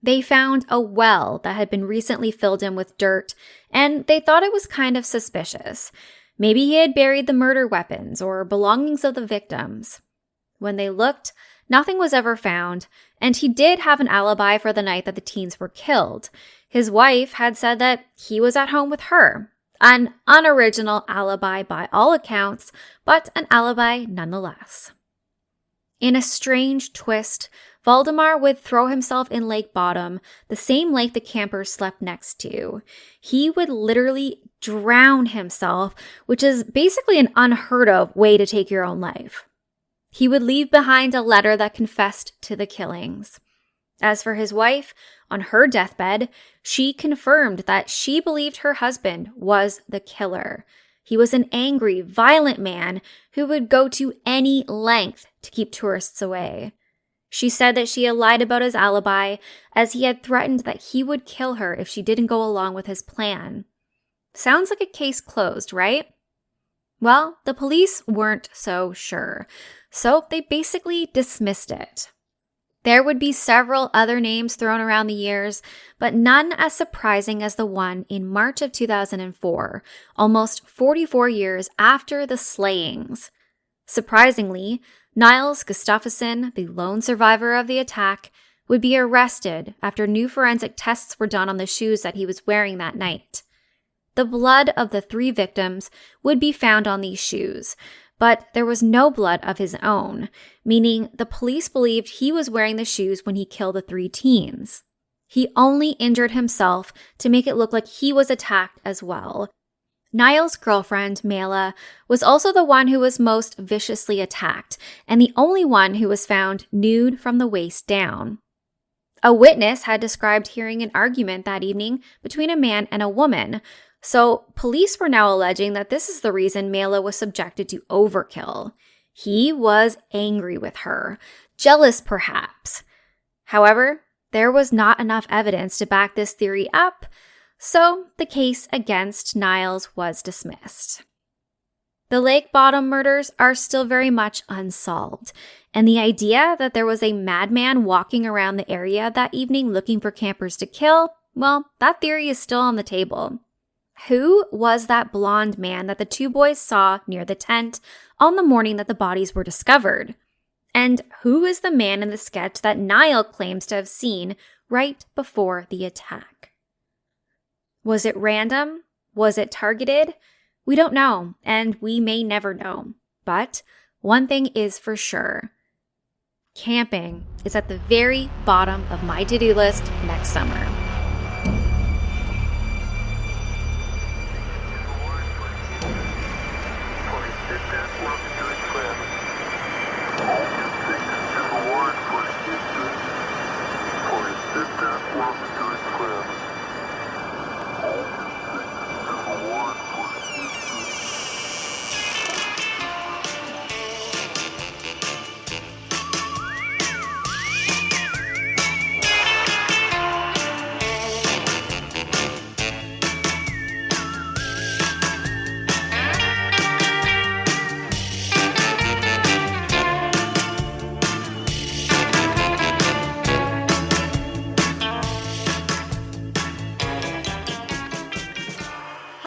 They found a well that had been recently filled in with dirt, and they thought it was kind of suspicious. Maybe he had buried the murder weapons or belongings of the victims. When they looked, nothing was ever found, and he did have an alibi for the night that the teens were killed. His wife had said that he was at home with her. An unoriginal alibi by all accounts, but an alibi nonetheless. In a strange twist, Valdemar would throw himself in Lake Bottom, the same lake the campers slept next to. He would literally drown himself, which is basically an unheard of way to take your own life. He would leave behind a letter that confessed to the killings. As for his wife, on her deathbed, she confirmed that she believed her husband was the killer. He was an angry, violent man who would go to any length to keep tourists away. She said that she had lied about his alibi, as he had threatened that he would kill her if she didn't go along with his plan. Sounds like a case closed, right? Well, the police weren't so sure, so they basically dismissed it. There would be several other names thrown around the years, but none as surprising as the one in March of 2004, almost 44 years after the slayings. Surprisingly, Niles Gustafsson, the lone survivor of the attack, would be arrested after new forensic tests were done on the shoes that he was wearing that night. The blood of the 3 victims would be found on these shoes, but there was no blood of his own, meaning the police believed he was wearing the shoes when he killed the 3 teens. He only injured himself to make it look like he was attacked as well. Niles' girlfriend, Mela, was also the one who was most viciously attacked, and the only one who was found nude from the waist down. A witness had described hearing an argument that evening between a man and a woman, so police were now alleging that this is the reason Mela was subjected to overkill. He was angry with her, jealous perhaps. However, there was not enough evidence to back this theory up, so the case against Niles was dismissed. The Lake Bottom murders are still very much unsolved, and the idea that there was a madman walking around the area that evening looking for campers to kill, well, that theory is still on the table. Who was that blonde man that the 2 boys saw near the tent on the morning that the bodies were discovered? And who is the man in the sketch that Niall claims to have seen right before the attack? Was it random? Was it targeted? We don't know, and we may never know. But one thing is for sure. Camping is at the very bottom of my to-do list next summer. Distance, welcome to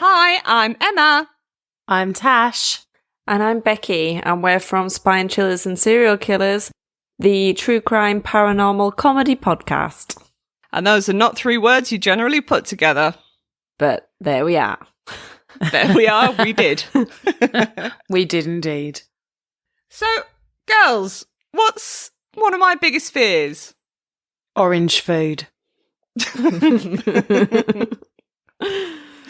Hi, I'm Emma. I'm Tash. And I'm Becky, and we're from Spine Chillers and Serial Killers, the true crime paranormal comedy podcast. And those are not 3 words you generally put together. But there we are. There we are, we did. We did indeed. So, girls, what's one of my biggest fears? Orange food.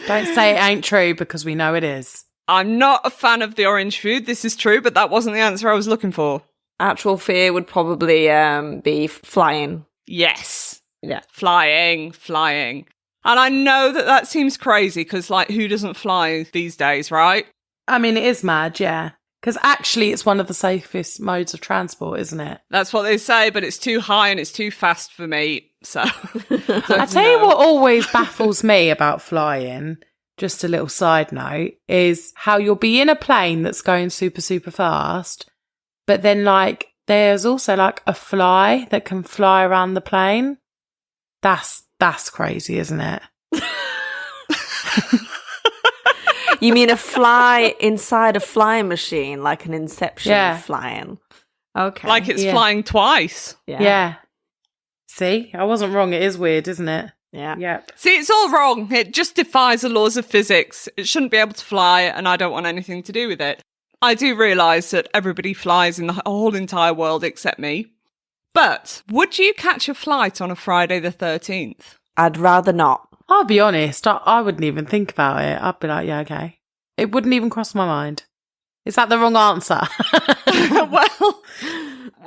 Don't say it ain't true because we know it is. I'm not a fan of the orange food. This is true, but that wasn't the answer I was looking for. Actual fear would probably be flying. Yes. Yeah. Flying. And I know that seems crazy because, like, who doesn't fly these days, right? I mean, it is mad, yeah. Because actually, it's one of the safest modes of transport, isn't it? That's what they say, but it's too high and it's too fast for me. So, I tell you what always baffles me about flying, just a little side note, is how you'll be in a plane that's going super, super fast, but then, like, there's also, like, a fly that can fly around the plane. That's crazy, isn't it? You mean a fly inside a flying machine, like an Inception flying? Okay. Like it's flying twice. Yeah. See? I wasn't wrong. It is weird, isn't it? Yeah. Yep. See, it's all wrong. It just defies the laws of physics. It shouldn't be able to fly, and I don't want anything to do with it. I do realise that everybody flies in the whole entire world except me. But would you catch a flight on a Friday the 13th? I'd rather not. I'll be honest, I wouldn't even think about it. I'd be like, yeah, okay. It wouldn't even cross my mind. Is that the wrong answer? Well,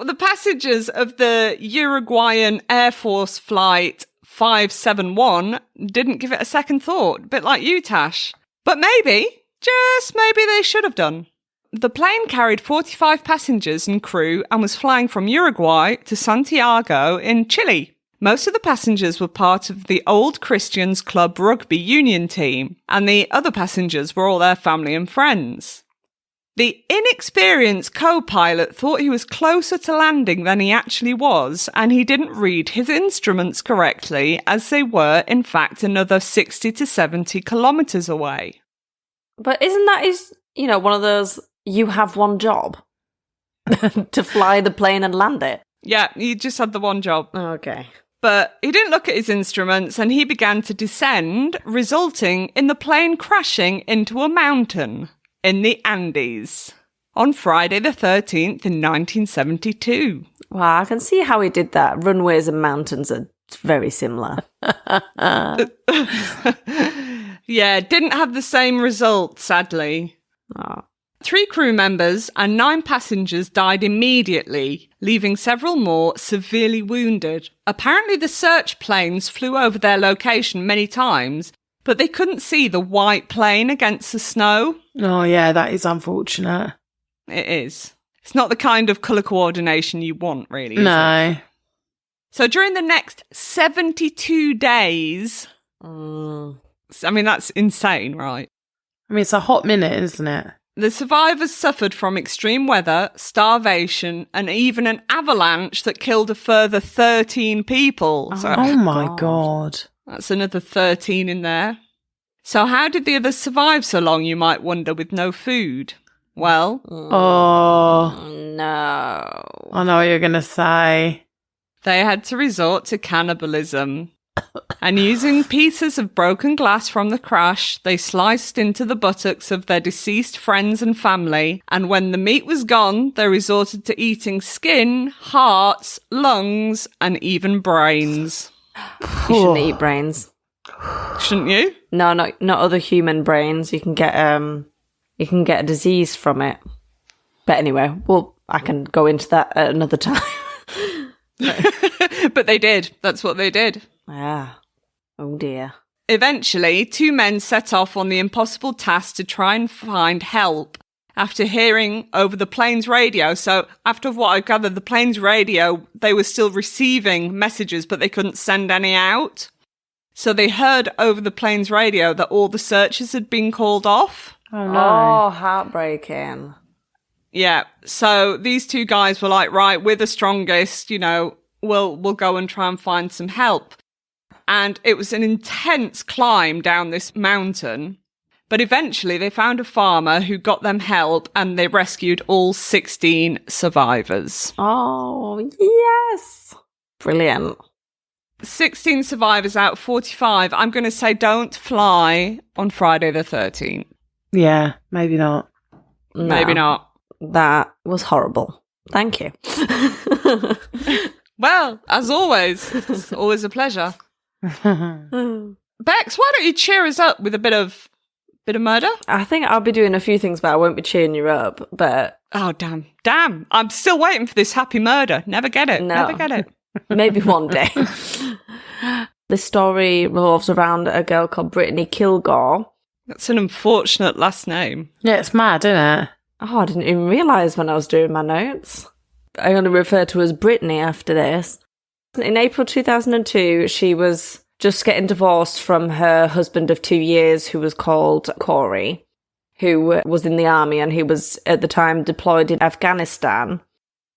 the passengers of the Uruguayan Air Force Flight 571 didn't give it a second thought, a bit like you, Tash. But maybe, just maybe they should have done. The plane carried 45 passengers and crew and was flying from Uruguay to Santiago in Chile. Most of the passengers were part of the Old Christians Club rugby union team, and the other passengers were all their family and friends. The inexperienced co-pilot thought he was closer to landing than he actually was, and he didn't read his instruments correctly, as they were, in fact, another 60 to 70 kilometres away. But isn't that one of those, you have one job to fly the plane and land it? Yeah, he just had the one job. Okay. But he didn't look at his instruments and he began to descend, resulting in the plane crashing into a mountain in the Andes on Friday the 13th in 1972. Wow, I can see how he did that. Runways and mountains are very similar. Yeah, didn't have the same result, sadly. Oh. 3 crew members and 9 passengers died immediately, leaving several more severely wounded. Apparently the search planes flew over their location many times, but they couldn't see the white plane against the snow. Oh yeah, that is unfortunate. It is. It's not the kind of colour coordination you want, really, is No. it? So during the next 72 days... I mean, that's insane, right? I mean, it's a hot minute, isn't it? The survivors suffered from extreme weather, starvation, and even an avalanche that killed a further 13 people. Oh my God. That's another 13 in there. So how did the others survive so long, you might wonder, with no food? Well... Oh. No. I know what you're going to say. They had to resort to cannibalism. And using pieces of broken glass from the crash, they sliced into the buttocks of their deceased friends and family, and when the meat was gone, they resorted to eating skin, hearts, lungs, and even brains. You shouldn't eat brains. Shouldn't you? No, not other human brains. You can get a disease from it. But anyway, I can go into that at another time. But they did. That's what they did. Ah. Oh dear. Eventually, 2 men set off on the impossible task to try and find help after hearing over the plane's radio. So after what I gathered, the plane's radio, they were still receiving messages, but they couldn't send any out. So they heard over the plane's radio that all the searches had been called off. Oh no. Oh, heartbreaking. Yeah. So these 2 guys were like, right, we're the strongest, we'll go and try and find some help. And it was an intense climb down this mountain. But eventually they found a farmer who got them help and they rescued all 16 survivors. Oh, yes. Brilliant. 16 survivors out of 45. I'm going to say don't fly on Friday the 13th. Yeah, maybe not. No, Maybe not. That was horrible. Thank you. Well, as always, it's always a pleasure. Bex, why don't you cheer us up with a bit of murder? I think I'll be doing a few things, but I won't be cheering you up. But oh, damn! I'm still waiting for this happy murder. Never get it. No. Never get it. Maybe one day. The story revolves around a girl called Brittany Kilgore. That's an unfortunate last name. Yeah, it's mad, isn't it? Oh, I didn't even realise when I was doing my notes. I only refer to her as Brittany after this. In April 2002, she was just getting divorced from her husband of 2 years, who was called Corey, who was in the army and he was at the time deployed in Afghanistan.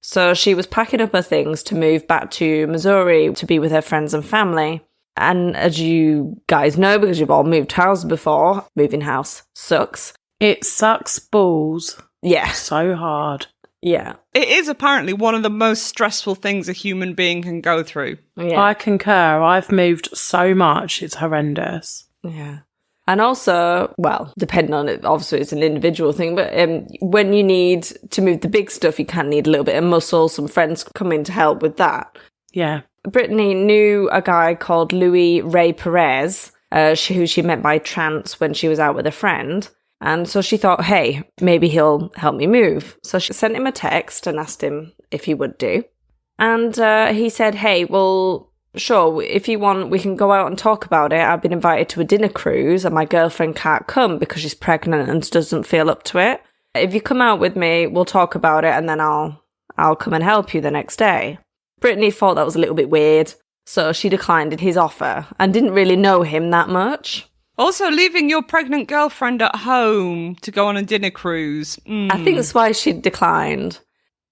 So she was packing up her things to move back to Missouri to be with her friends and family. And as you guys know, because you've all moved house before, moving house sucks. It sucks balls. Yeah. So hard. Yeah. It is apparently one of the most stressful things a human being can go through. Yeah. I concur. I've moved so much. It's horrendous. Yeah. And also, well, depending on it, obviously it's an individual thing, but when you need to move the big stuff, you can need a little bit of muscle. Some friends come in to help with that. Yeah. Brittany knew a guy called Louis Ray Perez, who she met by chance when she was out with a friend. And so she thought, hey, maybe he'll help me move. So she sent him a text and asked him if he would do. And he said, hey, well, sure, if you want, we can go out and talk about it. I've been invited to a dinner cruise and my girlfriend can't come because she's pregnant and doesn't feel up to it. If you come out with me, we'll talk about it and then I'll come and help you the next day. Brittany thought that was a little bit weird, so she declined his offer and didn't really know him that much. Also, leaving your pregnant girlfriend at home to go on a dinner cruise. I think that's why she declined.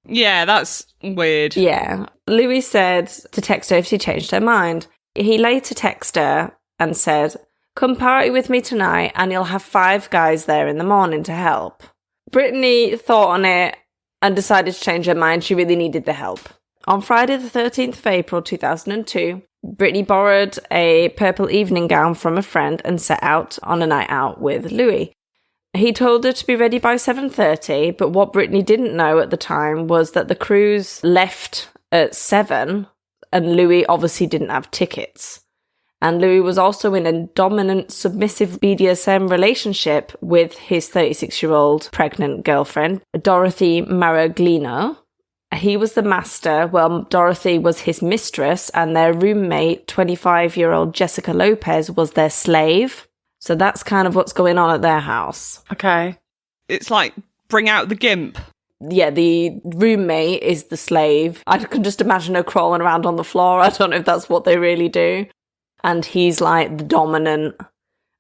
Yeah, that's weird. Yeah. Louis said to text her if she changed her mind. He later texted her and said, come party with me tonight and you'll have 5 guys there in the morning to help. Brittany thought on it and decided to change her mind. She really needed the help. On Friday the 13th of April 2002, Brittany borrowed a purple evening gown from a friend and set out on a night out with Louis. He told her to be ready by 7:30, but what Brittany didn't know at the time was that the cruise left at 7, and Louis obviously didn't have tickets. And Louis was also in a dominant, submissive BDSM relationship with his 36-year-old pregnant girlfriend, Dorothy Maraglino. He was the master, while Dorothy was his mistress, and their roommate, 25-year-old Jessica Lopez, was their slave. So that's kind of what's going on at their house. Okay. It's like, bring out the gimp. Yeah, the roommate is the slave. I can just imagine her crawling around on the floor. I don't know if that's what they really do. And he's like the dominant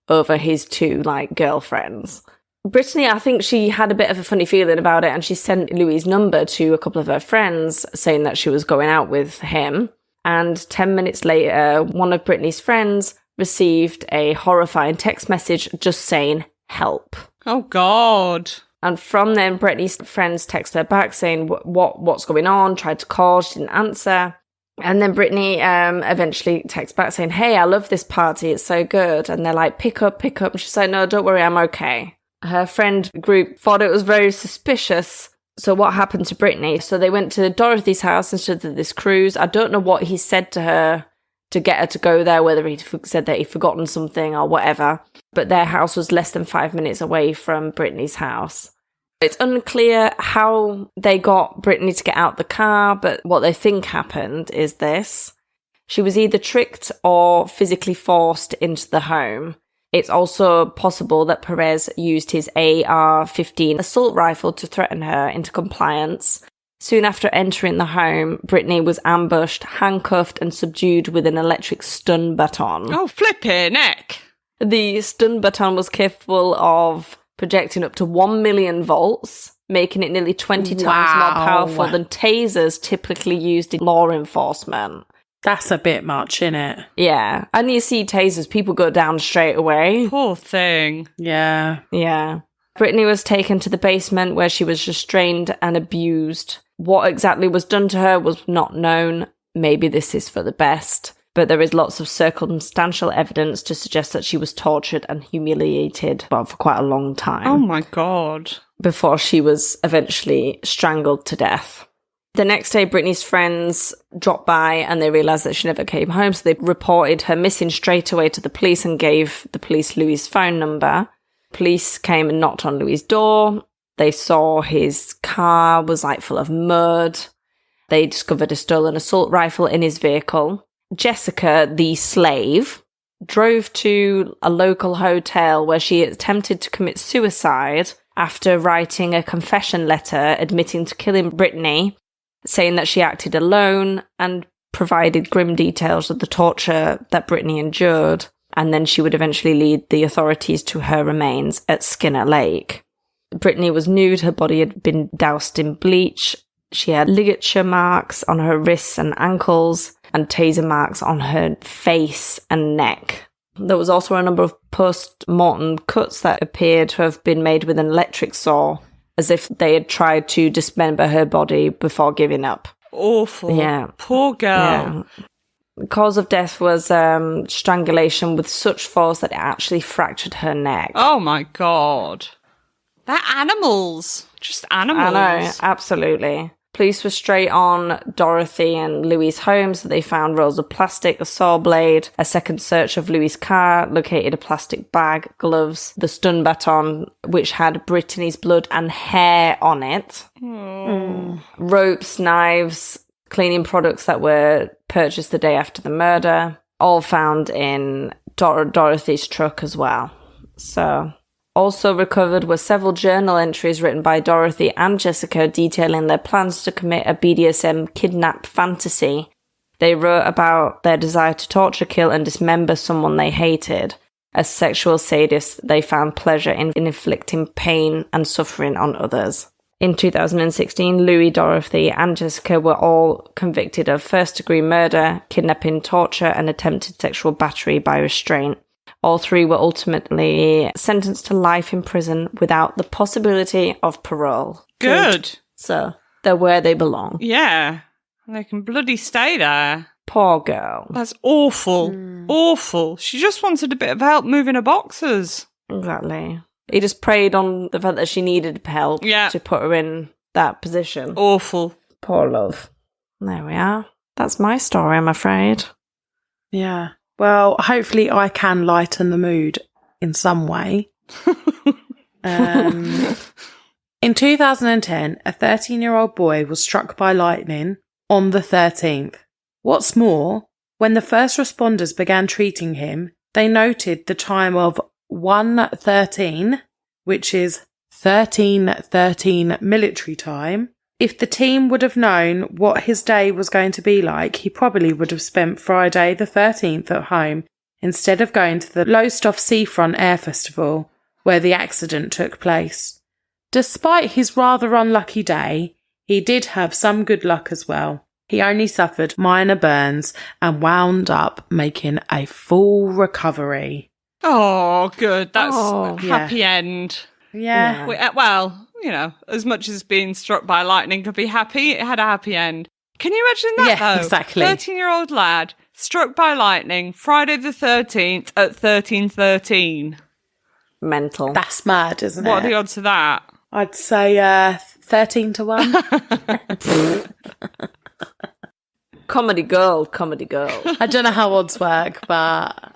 over his 2 like girlfriends. Brittany, I think she had a bit of a funny feeling about it, and she sent Louis' number to a couple of her friends saying that she was going out with him. And 10 minutes later, one of Brittany's friends received a horrifying text message just saying, help. Oh, God. And from then, Brittany's friends texted her back saying, what's going on? Tried to call, she didn't answer. And then Brittany eventually texts back saying, hey, I love this party, it's so good. And they're like, pick up. And she's like, no, don't worry, I'm okay. Her friend group thought it was very suspicious. So what happened to Brittany? So they went to Dorothy's house instead of this cruise. I don't know what he said to her to get her to go there, whether he said that he'd forgotten something or whatever. But their house was less than 5 minutes away from Brittany's house. It's unclear how they got Brittany to get out the car, but what they think happened is this. She was either tricked or physically forced into the home. It's also possible that Perez used his AR-15 assault rifle to threaten her into compliance. Soon after entering the home, Brittany was ambushed, handcuffed, and subdued with an electric stun baton. Oh, flippin' heck! The stun baton was capable of projecting up to 1 million volts, making it nearly 20 times more powerful than tasers typically used in law enforcement. That's a bit much, innit? Yeah. And you see tasers, people go down straight away. Poor thing. Yeah. Yeah. Brittany was taken to the basement where she was restrained and abused. What exactly was done to her was not known. Maybe this is for the best. But there is lots of circumstantial evidence to suggest that she was tortured and humiliated for quite a long time. Oh my God. Before she was eventually strangled to death. The next day, Brittany's friends dropped by and they realised that she never came home. So they reported her missing straight away to the police and gave the police Louis' phone number. Police came and knocked on Louis' door. They saw his car was like full of mud. They discovered a stolen assault rifle in his vehicle. Jessica, the slave, drove to a local hotel where she attempted to commit suicide after writing a confession letter admitting to killing Brittany, saying that she acted alone and provided grim details of the torture that Brittany endured. And then she would eventually lead the authorities to her remains at Skinner Lake. Brittany was nude, her body had been doused in bleach. She had ligature marks on her wrists and ankles, and taser marks on her face and neck. There was also a number of post-mortem cuts that appeared to have been made with an electric saw, as if they had tried to dismember her body before giving up. Awful. Yeah. Poor girl. Yeah. The cause of death was strangulation with such force that it actually fractured her neck. Oh my God. They're animals. Just animals. I know, absolutely. Police were straight on Dorothy and Louis' home, so they found rolls of plastic, a saw blade. A second search of Louis' car located a plastic bag, gloves, the stun baton, which had Brittany's blood and hair on it. Ropes, knives, cleaning products that were purchased the day after the murder, all found in Dorothy's truck as well. So, also recovered were several journal entries written by Dorothy and Jessica detailing their plans to commit a BDSM kidnap fantasy. They wrote about their desire to torture, kill, and dismember someone they hated. As sexual sadists, they found pleasure in inflicting pain and suffering on others. In 2016, Louis, Dorothy, and Jessica were all convicted of first-degree murder, kidnapping, torture, and attempted sexual battery by restraint. All three were ultimately sentenced to life in prison without the possibility of parole. Good. So, they're where they belong. Yeah. And they can bloody stay there. Poor girl. That's awful. Awful. She just wanted a bit of help moving her boxes. Exactly. He just preyed on the fact that she needed help to put her in that position. Awful. Poor love. There we are. That's my story, I'm afraid. Yeah. Well, hopefully I can lighten the mood in some way. In 2010, a 13-year-old boy was struck by lightning on the 13th. What's more, when the first responders began treating him, they noted the time of 1:13, which is 13:13 military time. If the team would have known what his day was going to be like, he probably would have spent Friday the 13th at home instead of going to the Lowestoft Seafront Air Festival where the accident took place. Despite his rather unlucky day, he did have some good luck as well. He only suffered minor burns and wound up making a full recovery. Oh, good. That's a happy end. Yeah. Well, you know, as much as being struck by lightning could be happy, it had a happy end. Can you imagine that, though? Exactly. 13-year-old lad, struck by lightning, Friday the 13th at 13:13. Mental. That's mad, isn't it? What are the odds of that? I'd say 13 to 1. Comedy girl. I don't know how odds work, but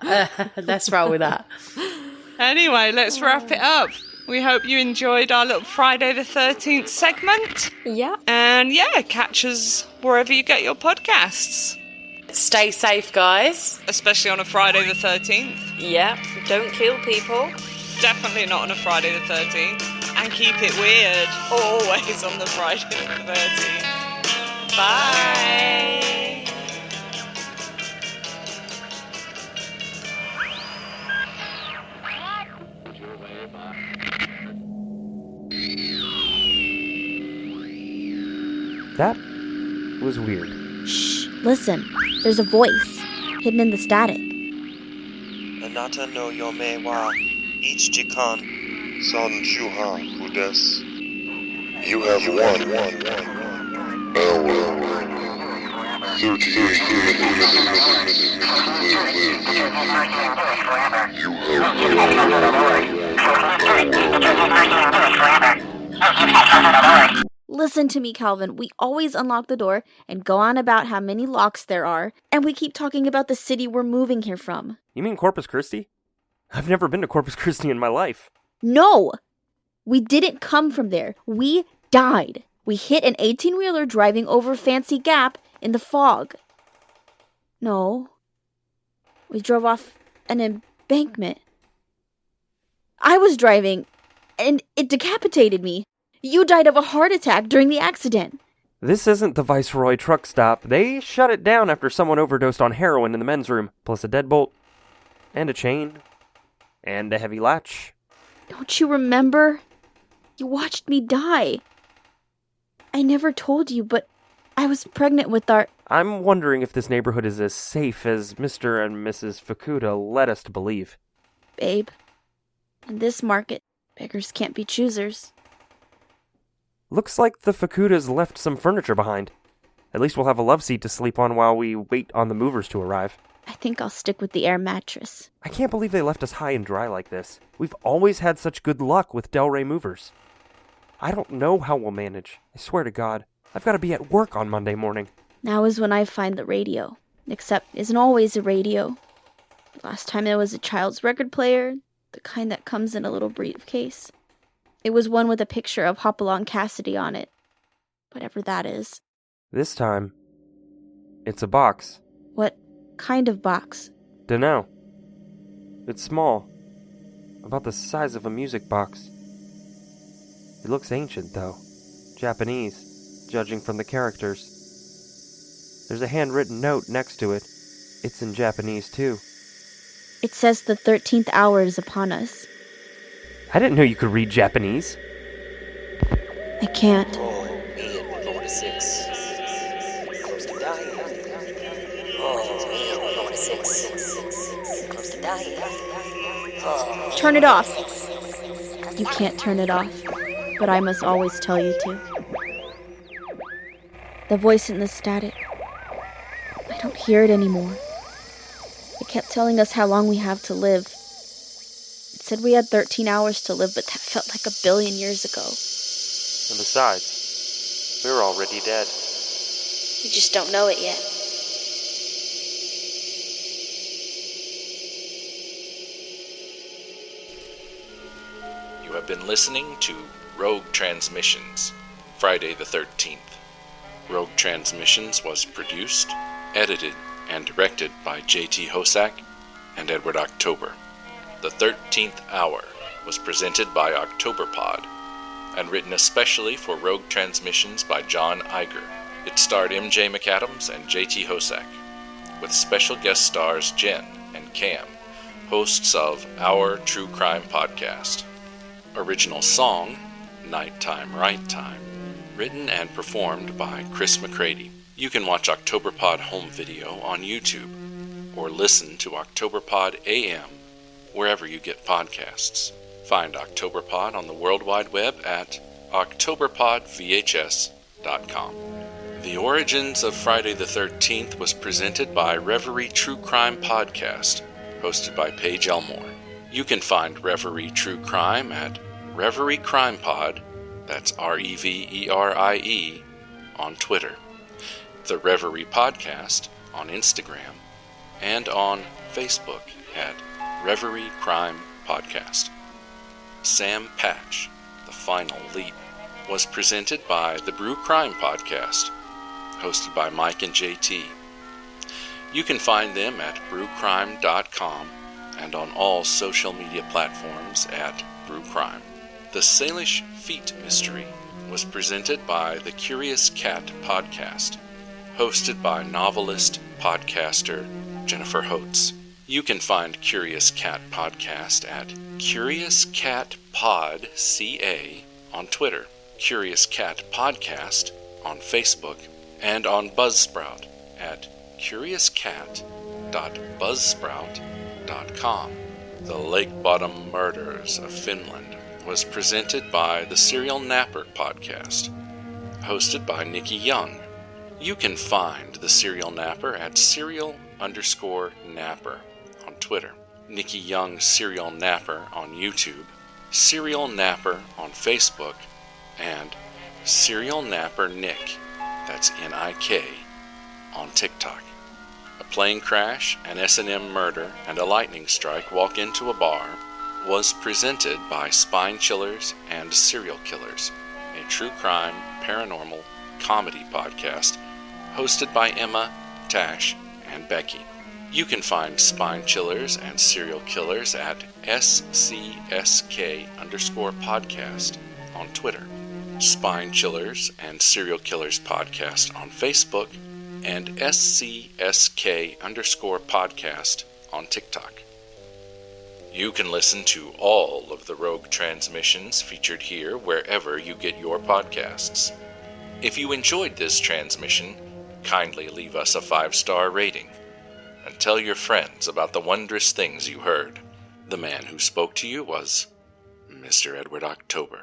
let's roll with that. Anyway, let's wrap it up. We hope you enjoyed our little Friday the 13th segment. Yeah. And catch us wherever you get your podcasts. Stay safe, guys. Especially on a Friday the 13th. Yeah, don't kill people. Definitely not on a Friday the 13th. And keep it weird. Always on the Friday the 13th. Bye. That was weird. Shh. Listen, there's a voice hidden in the static. Anata no yome wa ichikan Son Shuha Udes. You have won 1 hour. 38 minutes to live. You have Listen to me, Calvin. We always unlock the door and go on about how many locks there are, and we keep talking about the city we're moving here from. You mean Corpus Christi? I've never been to Corpus Christi in my life. No! We didn't come from there. We died. We hit an 18-wheeler driving over Fancy Gap in the fog. No. We drove off an embankment. I was driving, and it decapitated me. You died of a heart attack during the accident. This isn't the Viceroy truck stop. They shut it down after someone overdosed on heroin in the men's room, plus a deadbolt, and a chain, and a heavy latch. Don't you remember? You watched me die. I never told you, but I was pregnant with our... I'm wondering if this neighborhood is as safe as Mr. and Mrs. Fukuda led us to believe. Babe, in this market, beggars can't be choosers. Looks like the Fukudas left some furniture behind. At least we'll have a love seat to sleep on while we wait on the movers to arrive. I think I'll stick with the air mattress. I can't believe they left us high and dry like this. We've always had such good luck with Del Rey movers. I don't know how we'll manage. I swear to God. I've got to be at work on Monday morning. Now is when I find the radio. Except it isn't always a radio. Last time it was a child's record player, the kind that comes in a little briefcase. It was one with a picture of Hopalong Cassidy on it. Whatever that is. This time, it's a box. What kind of box? Dunno. It's small. About the size of a music box. It looks ancient, though. Japanese, judging from the characters. There's a handwritten note next to it. It's in Japanese, too. It says the 13th hour is upon us. I didn't know you could read Japanese. I can't. Oh, me and 46. Close to dying. Oh, me and 46. Close to dying. Oh. Turn it off. You can't turn it off, but I must always tell you to. The voice in the static. I don't hear it anymore. It kept telling us how long we have to live. It said we had 13 hours to live, but that felt like 1 billion years ago. And besides, we're already dead. We just don't know it yet. You have been listening to Rogue Transmissions, Friday the 13th. Rogue Transmissions was produced, edited, and directed by J.T. Hosack and Edward October. The 13th Hour was presented by Octoberpod and written especially for Rogue Transmissions by John Iger. It starred M.J. McAdams and J.T. Hosack, with special guest stars Jen and Cam, hosts of Our True Crime Podcast. Original song, Nighttime Right Time, written and performed by Chris McCready. You can watch Octoberpod home video on YouTube, or listen to Octoberpod AM wherever you get podcasts. Find Octoberpod on the World Wide Web at octoberpodvhs.com. The Origins of Friday the 13th was presented by Reverie True Crime Podcast, hosted by Paige Elmore. You can find Reverie True Crime at Reverie Crime Pod, that's Reverie, on Twitter, the Reverie Podcast on Instagram, and on Facebook at Reverie Crime Podcast. Sam Patch, The Final Leap, was presented by the Brew Crime Podcast, hosted by Mike and JT. You can find them at brewcrime.com and on all social media platforms at Brew Crime. The Salish Feet Mystery was presented by the Curious Cat Podcast, hosted by novelist, podcaster Jennifer Holtz. You can find Curious Cat Podcast at Curious Cat Pod CA on Twitter, Curious Cat Podcast on Facebook, and on Buzzsprout at curiouscat.buzzsprout.com. The Lake Bottom Murders of Finland was presented by the Serial Napper Podcast, hosted by Nikki Young. You can find the Serial Napper at serial_napper on Twitter, Nikki Young Serial Napper on YouTube, Serial Napper on Facebook, and Serial Napper Nick, that's N-I-K, on TikTok. A plane crash, an S&M murder, and a lightning strike walk into a bar was presented by Spine Chillers and Serial Killers, a true crime, paranormal, comedy podcast hosted by Emma, Tash, and Becky. You can find Spine Chillers and Serial Killers at SCSK_podcast on Twitter, Spine Chillers and Serial Killers Podcast on Facebook, and SCSK_podcast on TikTok. You can listen to all of the Rogue transmissions featured here wherever you get your podcasts. If you enjoyed this transmission, kindly leave us a 5-star rating. And tell your friends about the wondrous things you heard. The man who spoke to you was Mr. Edward October.